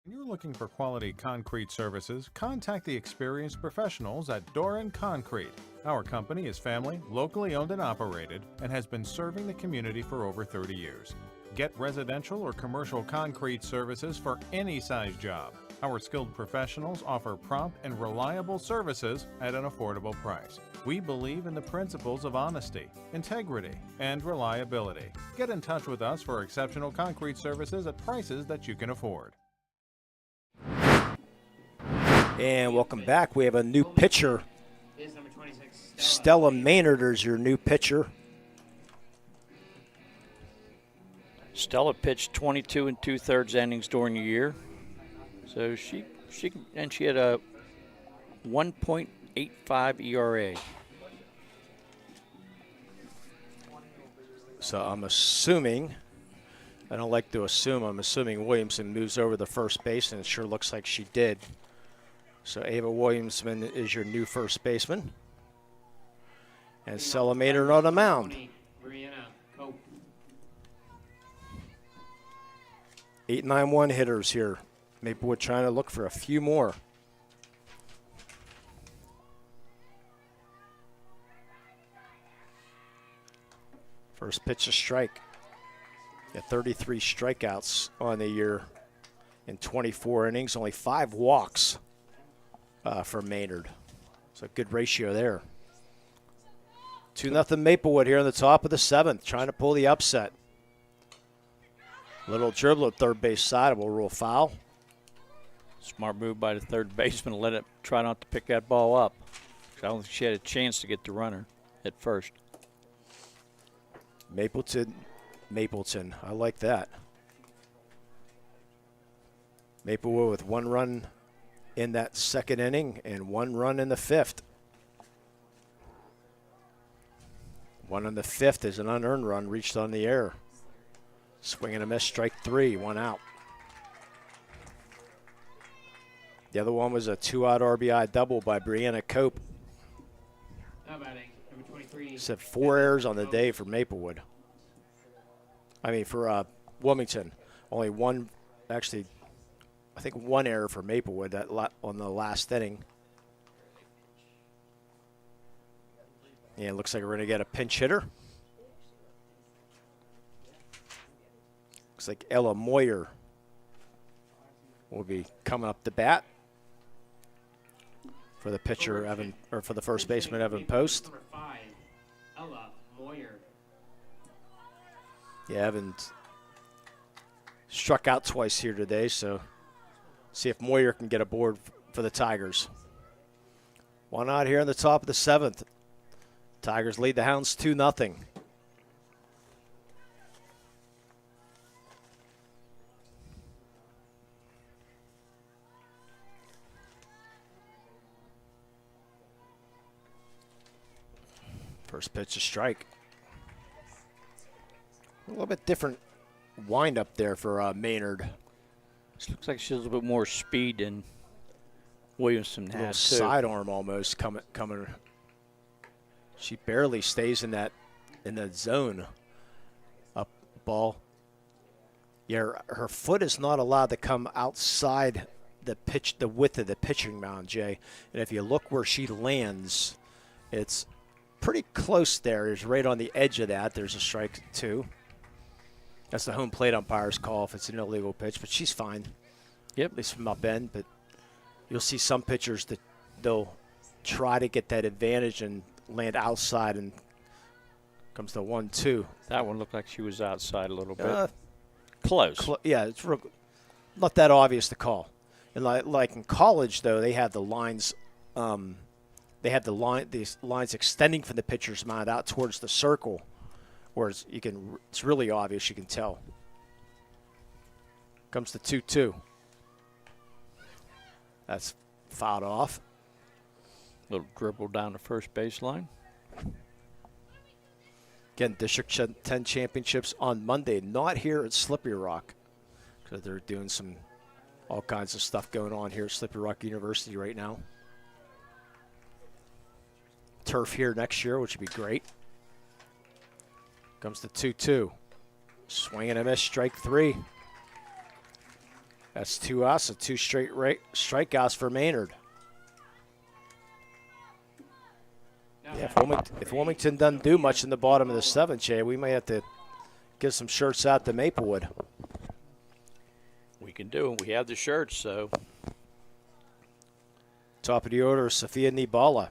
When you're looking for quality concrete services, contact the experienced professionals at Doran Concrete. Our company is family, locally owned and operated, and has been serving the community for over 30 years. Get residential or commercial concrete services for any size job. Our skilled professionals offer prompt and reliable services at an affordable price. We believe in the principles of honesty, integrity, and reliability. Get in touch with us for exceptional concrete services at prices that you can afford. And welcome back. We have a new pitcher. Stella Maynard is your new pitcher. Stella pitched 22 2/3 innings during the year. So she had a 1.85 ERA. So I'm assuming, I don't like to assume, I'm assuming Williamson moves over the first base, and it sure looks like she did. So Ava Williamson is your new first baseman. And Stella Maynard on the mound. 8-9-1 hitters here. Maplewood trying to look for a few more. First pitch, a strike. Got 33 strikeouts on the year in 24 innings, only 5 walks for Maynard. So good ratio there. 2-0 Maplewood here on the top of the 7th, trying to pull the upset. Little dribble at third base side, will rule foul. Smart move by the third baseman to let it try not to pick that ball up. I don't think she had a chance to get the runner at first. Mapleton, I like that. Maplewood with 1 run in that second inning and 1 run in the 5th. 1 in the 5th is an unearned run reached on the air. Swing and a miss, strike 3, 1 out. The other one was a 2-out RBI double by Brianna Cope. Said 4 errors on the day for Maplewood. I mean, for Wilmington. Only 1, actually, I think 1 error for Maplewood on the last inning. Yeah, it looks like we're going to get a pinch hitter. Looks like Ella Moyer will be coming up to bat for the pitcher, for the first baseman, Evan Post. Number 5, Ella Moyer. Yeah, Evan struck out twice here today, so see if Moyer can get aboard for the Tigers. 1 out here in the top of the 7th. Tigers lead the Hounds 2-0. First pitch, a strike. A little bit different wind-up there for Maynard. She looks like she has a little bit more speed than Williamson A little has, sidearm almost coming. She barely stays in that zone. Up ball. Yeah, her foot is not allowed to come outside the width of the pitching mound, Jay. And if you look where she lands, it's pretty close there. It's right on the edge of that. There's a strike 2. That's the home plate umpire's call if it's an illegal pitch, but she's fine. Yep. At least from up end, but you'll see some pitchers that they'll try to get that advantage and land outside, and comes the 1-2. That one looked like she was outside a little bit. Close. Yeah, it's not that obvious to call. And like in college, though, they have the lines. They have these lines extending from the pitcher's mound out towards the circle, where it's really obvious. You can tell. Comes the 2-2. That's fouled off. Little dribble down the first baseline. Again, District 10 championships on Monday, not here at Slippery Rock, because they're doing all kinds of stuff going on here at Slippery Rock University right now. Turf here next year, which would be great. Comes the 2-2. Swing and a miss, strike 3. That's 2 outs, so 2 straight strikeouts for Maynard. Yeah, if Wilmington doesn't do much in the bottom of the 7th, Jay, we may have to get some shirts out to Maplewood. We can do it. We have the shirts, so. Top of the order, Sophia Nibala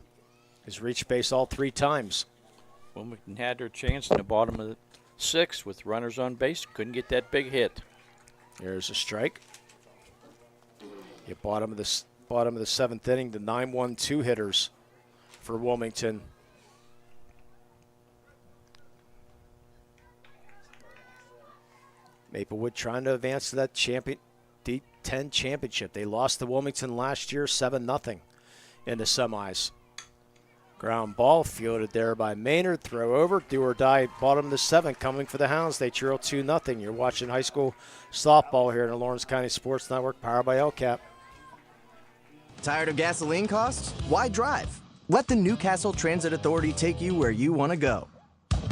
has reached base all 3 times. Wilmington had their chance in the bottom of the 6th with runners on base. Couldn't get that big hit. There's a strike. Bottom of the 7th inning, the 9-1-2 hitters for Wilmington. Maplewood trying to advance to that D10 championship. They lost to Wilmington last year 7-0 in the semis. Ground ball fielded there by Maynard. Throw over, do or die, bottom of the 7th, coming for the Hounds. They trail 2-0. You're watching high school softball here in the Lawrence County Sports Network, powered by LCAP. Tired of gasoline costs? Why drive? Let the Newcastle Transit Authority take you where you want to go.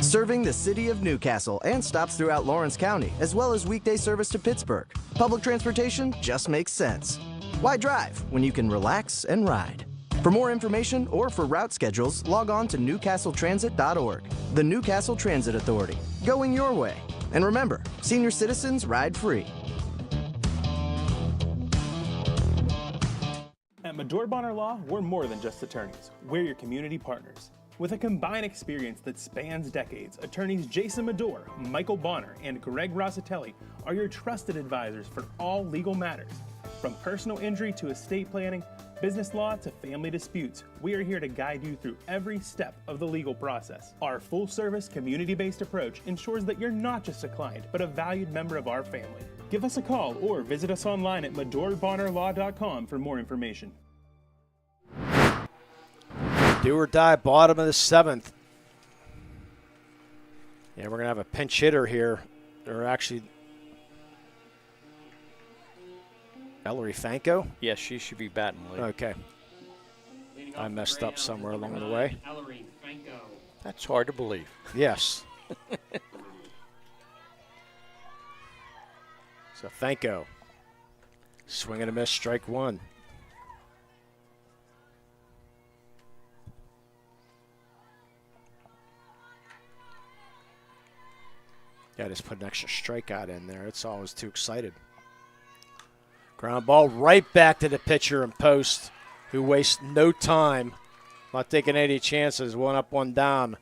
Serving the city of Newcastle and stops throughout Lawrence County, as well as weekday service to Pittsburgh. Public transportation just makes sense. Why drive when you can relax and ride? For more information or for route schedules, log on to newcastletransit.org. The Newcastle Transit Authority, going your way. And remember, senior citizens ride free. At Medore Bonner Law, we're more than just attorneys. We're your community partners. With a combined experience that spans decades, attorneys Jason Medore, Michael Bonner, and Greg Rossitelli are your trusted advisors for all legal matters. From personal injury to estate planning, business law to family disputes, we are here to guide you through every step of the legal process. Our full-service, community-based approach ensures that you're not just a client, but a valued member of our family. Give us a call or visit us online at MedoreBonnerLaw.com for more information. Do or die, bottom of the 7th. Yeah, we're going to have a pinch hitter here. Or actually, Ellery Fanko? Yes, she should be batting lead. Okay. I messed up somewhere along the way. That's hard to believe. Yes. So Fanko. Swing and a miss, strike 1. Yeah, just put an extra strikeout in there. It's always too excited. Ground ball right back to the pitcher and post, who wastes no time. Not taking any chances. 1 up, 1 down.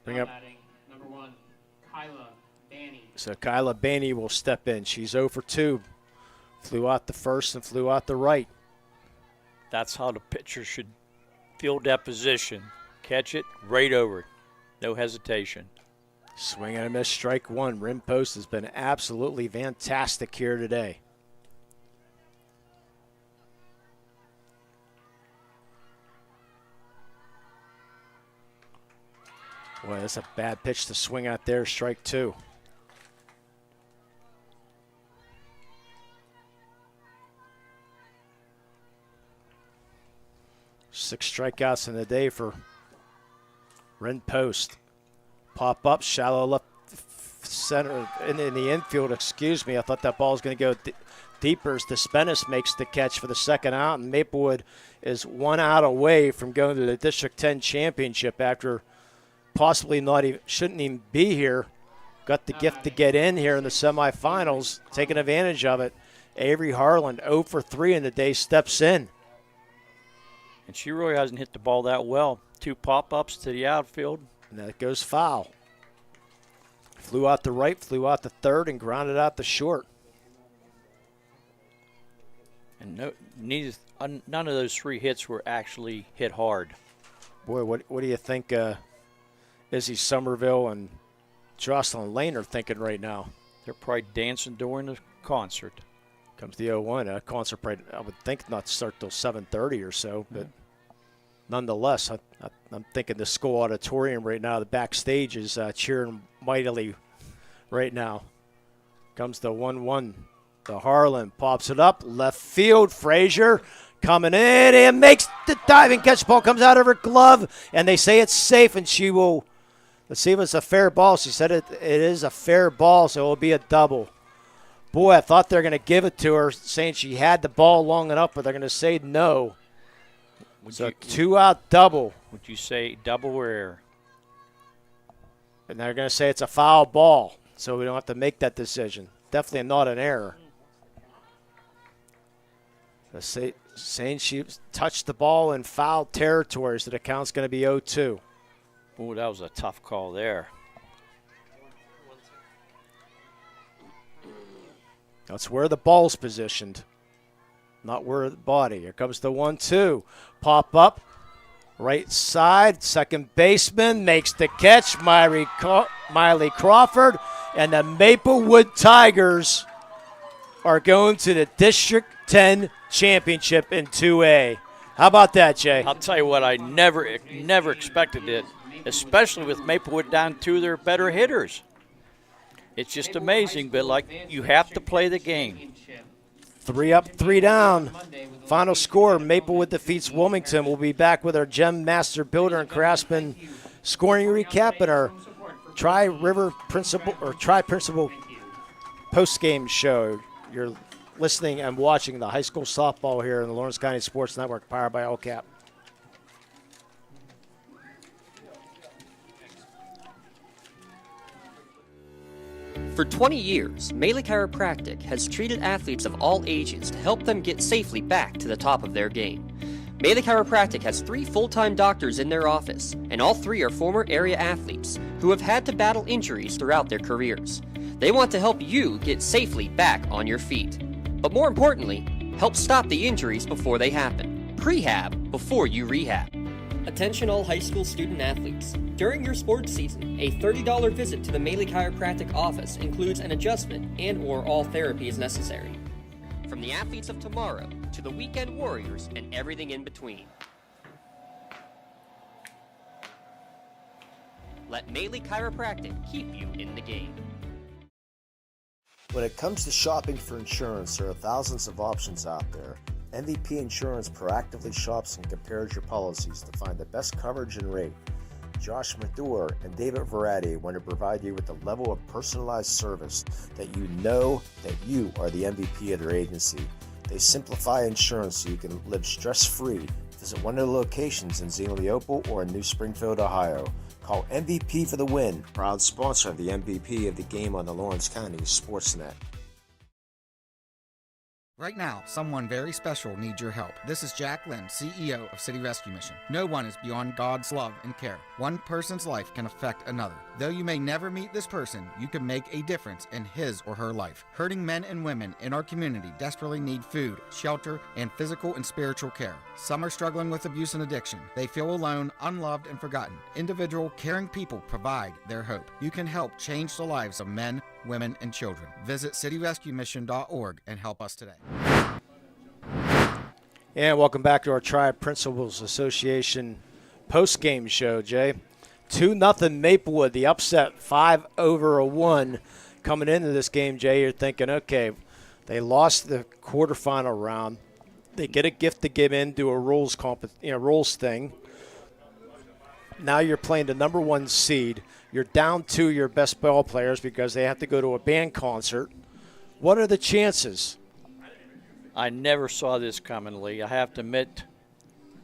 Bring up. Number 1, Kyla Banny. So Kyla Banny will step in. She's 0 for 2. Flew out the first and flew out the right. That's how the pitcher should field that position. Catch it right over. No hesitation. Swing and a miss, strike 1. Rim post has been absolutely fantastic here today. Boy, that's a bad pitch to swing out there, strike 2. Six strikeouts in the day for Ren Post. Pop up, shallow left center in the infield. Excuse me, I thought that ball was going to go deeper as Despenis makes the catch for the second out, and Maplewood is 1 out away from going to the District 10 championship after possibly shouldn't even be here. Got the gift to get in here in the semifinals, taking advantage of it. Avery Harlan, 0 for 3 in the day, steps in. And she really hasn't hit the ball that well. 2 pop-ups to the outfield. And that goes foul. Flew out the right, flew out the third, and grounded out the short. And none of those 3 hits were actually hit hard. Boy, what do you think Izzy Somerville and Jocelyn Lane are thinking right now? They're probably dancing during the concert. Comes the 0-1. Concert probably, I would think, not start till 7:30 or so, but nonetheless, I'm thinking the school auditorium right now, the backstage is cheering mightily right now. Comes the 1-1. The Harlan pops it up. Left field. Frazier coming in and makes the diving catch. Ball comes out of her glove, and they say it's safe, and she will. Let's see if it's a fair ball. She said it is a fair ball, so it will be a double. Boy, I thought they were going to give it to her, saying she had the ball long enough, but they're going to say no. So 2-out double. Would you say double or error? And they're going to say it's a foul ball, so we don't have to make that decision. Definitely not an error. Saying she touched the ball in foul territory, so the count's going to be 0-2. Oh, that was a tough call there. That's where the ball's positioned, not where the body. Here comes the 1-2. Pop up. Right side, second baseman makes the catch, Miley Crawford, and the Maplewood Tigers are going to the District 10 championship in 2A. How about that, Jay? I'll tell you what, I never expected it, especially with Maplewood down two of their better hitters. It's just amazing, but like you have to play the game. 3 up, 3 down. Final score, Maplewood defeats Wilmington. We'll be back with our Gem Master Builder and Craftsman scoring recap and our Tri-Principal post-game show. You're listening and watching the high school softball here in the Lawrence County Sports Network, powered by LCAP. For 20 years, Maplewood Chiropractic has treated athletes of all ages to help them get safely back to the top of their game. Maplewood Chiropractic has 3 full-time doctors in their office, and all 3 are former area athletes who have had to battle injuries throughout their careers. They want to help you get safely back on your feet. But more importantly, help stop the injuries before they happen. Prehab before you rehab. Attention all high school student athletes. During your sports season, a $30 visit to the Maplewood Chiropractic office includes an adjustment and/or all therapy is necessary. From the athletes of tomorrow to the weekend warriors and everything in between. Let Maplewood Chiropractic keep you in the game. When it comes to shopping for insurance, there are thousands of options out there. MVP Insurance proactively shops and compares your policies to find the best coverage and rate. Josh Mathur and David Verratti want to provide you with the level of personalized service that you know that you are the MVP of their agency. They simplify insurance so you can live stress-free. Visit one of the locations in Xenopal or in New Springfield, Ohio. Call MVP for the win. Proud sponsor of the MVP of the game on the Lawrence County SportsNet. Right now, someone very special needs your help. This is Jack Lynn, CEO of City Rescue Mission. No one is beyond God's love and care. One person's life can affect another. Though you may never meet this person, you can make a difference in his or her life. Hurting men and women in our community desperately need food, shelter, and physical and spiritual care. Some are struggling with abuse and addiction. They feel alone, unloved, and forgotten. Individual, caring people provide their hope. You can help change the lives of men, women, and children. Visit cityrescuemission.org and help us today. And welcome back to our Tri-Principals Association post-game show, Jay. 2-0 Maplewood, the upset, 5-1. Coming into this game, Jay, you're thinking, okay, they lost the quarterfinal round. They get a gift to give in, do a rules thing. Now you're playing the number 1 seed. You're down 2 your best ball players because they have to go to a band concert. What are the chances? I never saw this coming, Lee. I have to admit,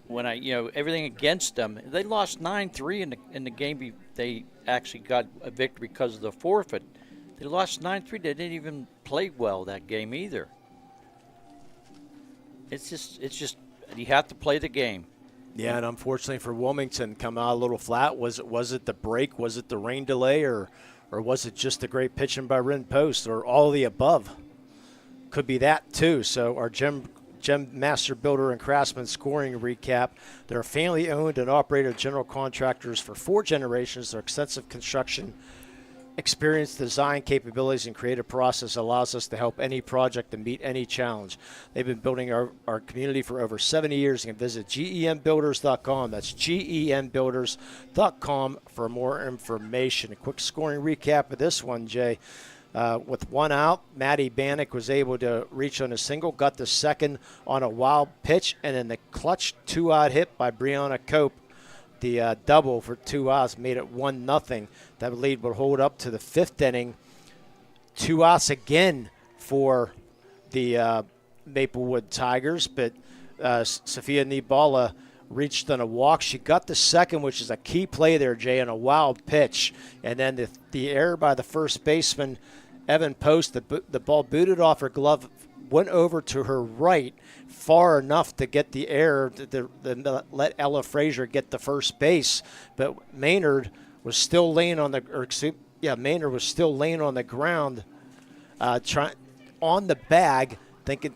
when everything against them, they lost 9-3 in the game. They actually got a victory because of the forfeit. They lost 9-3. They didn't even play well that game either. It's just you have to play the game. Yeah, and unfortunately for Wilmington, come out a little flat. Was it the break? Was it the rain delay? Or was it just the great pitching by Rin Post? Or all of the above? Could be that, too. So our Gem Master Builder and Craftsman scoring recap. They're family-owned and operated general contractors for 4 generations. Their extensive construction experience, design capabilities, and creative process allows us to help any project and meet any challenge. They've been building our community for over 70 years. You can visit gembuilders.com. That's gembuilders.com for more information. A quick scoring recap of this one, Jay. With 1 out, Maddie Bannock was able to reach on a single, got the second on a wild pitch, and then the clutch 2-out hit by Brianna Cope. The double for 2 outs made it 1-0. That lead would hold up to the 5th inning. 2 outs again for the Maplewood Tigers, but Sophia Nibala reached on a walk. She got the second, which is a key play there, Jay, on a wild pitch. And then the error by the first baseman, Evan Post, the ball booted off her glove, went over to her right far enough to get the error to let Ella Frazier get the first base. But Maynard was still laying on the Maynard was still laying on the ground, on the bag,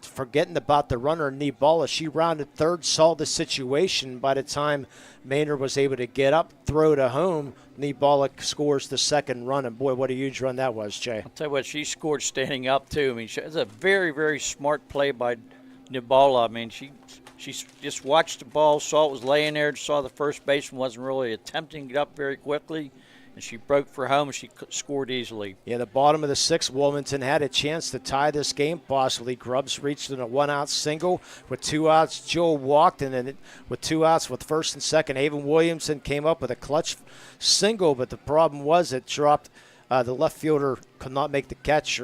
forgetting about the runner, Nibala. She rounded third, saw the situation. By the time Maynard was able to get up, throw to home, Nibala scores the second run. And, boy, what a huge run that was, Jay. I'll tell you what, she scored standing up, too. I mean, it was a very, very smart play by Nibala. I mean, she just watched the ball, saw it was laying there, saw the first baseman wasn't really attempting to get up very quickly, and she broke for home, and she scored easily. Yeah, the bottom of the sixth, Wilmington had a chance to tie this game, possibly. Grubbs reached in a one-out single. With 2 outs, Joel walked, and then with 2 outs with first and second, Avon Williamson came up with a clutch single, but the problem was it dropped. The left fielder could not make the catch,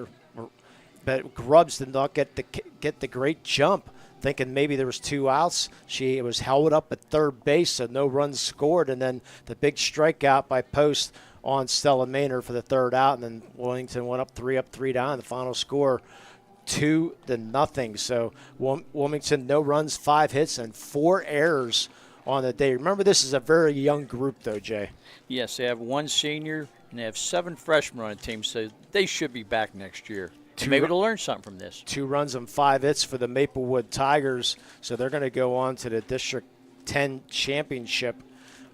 but Grubbs did not get the great jump. Thinking maybe there was 2 outs. It was held up at third base, so no runs scored. And then the big strikeout by Post on Stella Maynard for the third out. And then Wilmington went up 3 down. The final score 2-0. So Wilmington, no runs, 5 hits, and 4 errors on the day. Remember, this is a very young group, though, Jay. Yes, they have 1 senior, and they have 7 freshmen on the team, so they should be back next year. Maybe to learn something from this. 2 runs and 5 hits for the Maplewood Tigers. So they're going to go on to the District 10 championship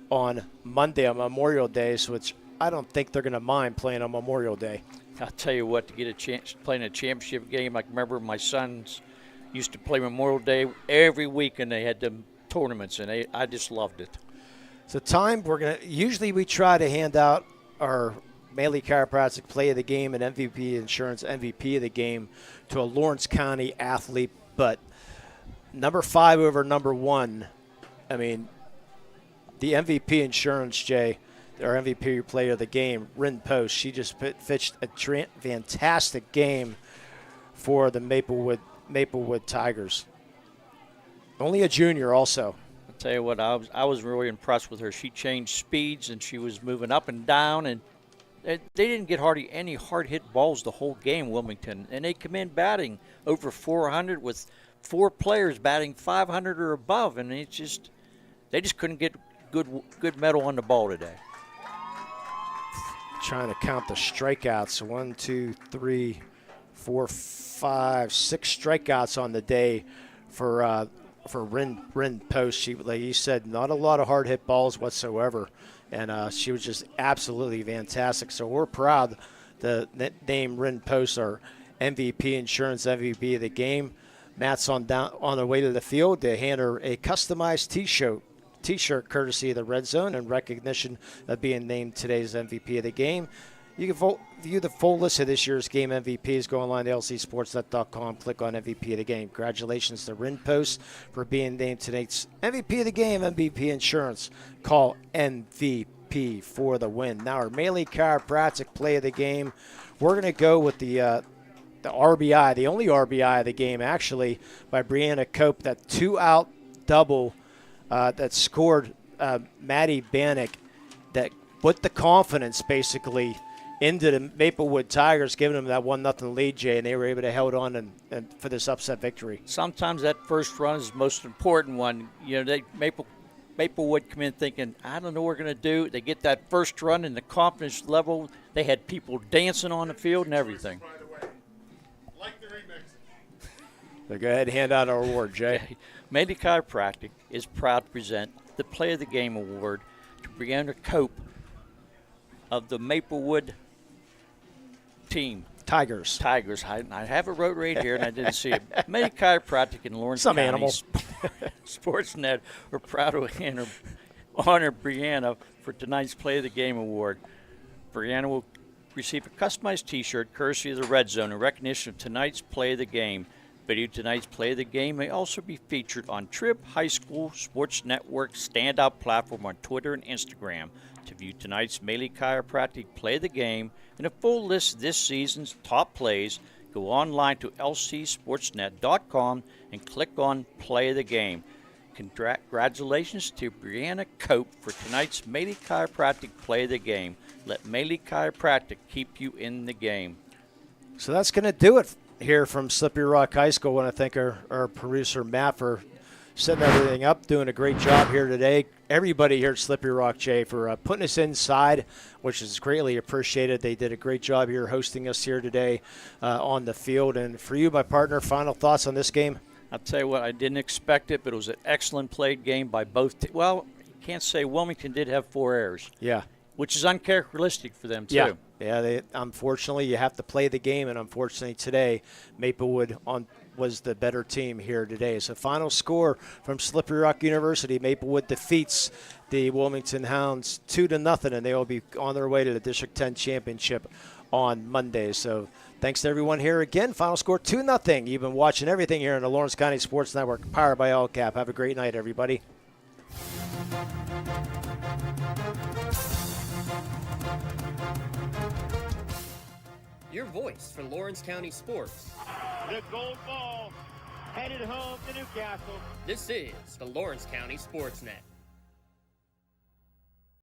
on Monday on Memorial Day, which I don't think they're going to mind playing on Memorial Day. I'll tell you what, to get a chance playing a championship game, I remember my sons used to play Memorial Day every week, and they had them tournaments, and I just loved it. So usually we try to hand out our Maley Chiropractic Play of the Game and MVP Insurance MVP of the game to a Lawrence County athlete, but number 5 over number 1, I mean, the MVP Insurance, Jay, our MVP Player of the Game, Rin Post, she just pitched a fantastic game for the Maplewood Tigers. Only a junior also. I'll tell you what, I was really impressed with her. She changed speeds, and she was moving up and down, and they didn't get hardly any hard-hit balls the whole game, Wilmington, and they come in batting over 400 with 4 players batting 500 or above, and they just couldn't get good metal on the ball today. Trying to count the strikeouts. 1, 2, 3, 4, 5, 6 strikeouts on the day for Rin Post. She, like you said, not a lot of hard-hit balls whatsoever. And she was just absolutely fantastic. So we're proud to name Rin Post our MVP Insurance MVP of the game. Matt's on the way to the field to hand her a customized T-shirt courtesy of the Red Zone in recognition of being named today's MVP of the game. You can view the full list of this year's game MVPs. Go online to lcsportsnet.com. Click on MVP of the game. Congratulations to Rin Post for being named today's MVP of the game, MVP Insurance. Call MVP for the win. Now our Maley Chiropractic Play of the game. We're going to go with the RBI, the only RBI of the game actually, by Brianna Cope. That 2-out double that scored Maddie Bannock that put the confidence basically into the Maplewood Tigers, giving them that 1-0 lead, Jay, and they were able to hold on and for this upset victory. Sometimes that first run is the most important one. You know, Maplewood come in thinking, I don't know what we're going to do. They get that first run and the confidence level. They had people dancing on the field and everything. So go ahead and hand out our award, Jay. Maley Chiropractic is proud to present the Play of the Game Award to Brianna Cope of the Maplewood team. Tigers. I have it wrote right here, and I didn't see it. Maley Chiropractic in Lawrence Some County animals. SportsNet are proud to honor Brianna for tonight's Play of the Game Award. Brianna will receive a customized T-shirt courtesy of the Red Zone in recognition of tonight's Play of the Game. Video tonight's Play of the Game may also be featured on Trib High School Sports Network standout platform on Twitter and Instagram. To view tonight's Maley Chiropractic Play of the Game and a full list of this season's top plays, go online to lcsportsnet.com and click on Play of the Game. Congratulations to Brianna Cope for tonight's Maley Chiropractic Play of the Game. Let Maley Chiropractic keep you in the game. So that's going to do it here from Slippery Rock High School. I want to thank our producer, Matt, for setting everything up, doing a great job here today. Everybody here at Slippery Rock, Jay, for putting us inside, which is greatly appreciated. They did a great job here hosting us here today on the field. And for you, my partner, final thoughts on this game? I'll tell you what, I didn't expect it, but it was an excellent played game by both well, you can't say Wilmington did have 4 errors. Yeah. Which is uncharacteristic for them, too. Yeah, unfortunately, you have to play the game, and unfortunately today, Maplewood was the better team here today. So final score from Slippery Rock University, Maplewood defeats the Wilmington Hounds 2-0, and they will be on their way to the District 10 championship on Monday. So thanks to everyone here again. Final score 2-0. You've been watching everything here on the Lawrence County Sports Network, powered by LCAP. Have a great night, everybody. Your voice for Lawrence County sports. The gold ball headed home to Newcastle. This is the Lawrence County SportsNet.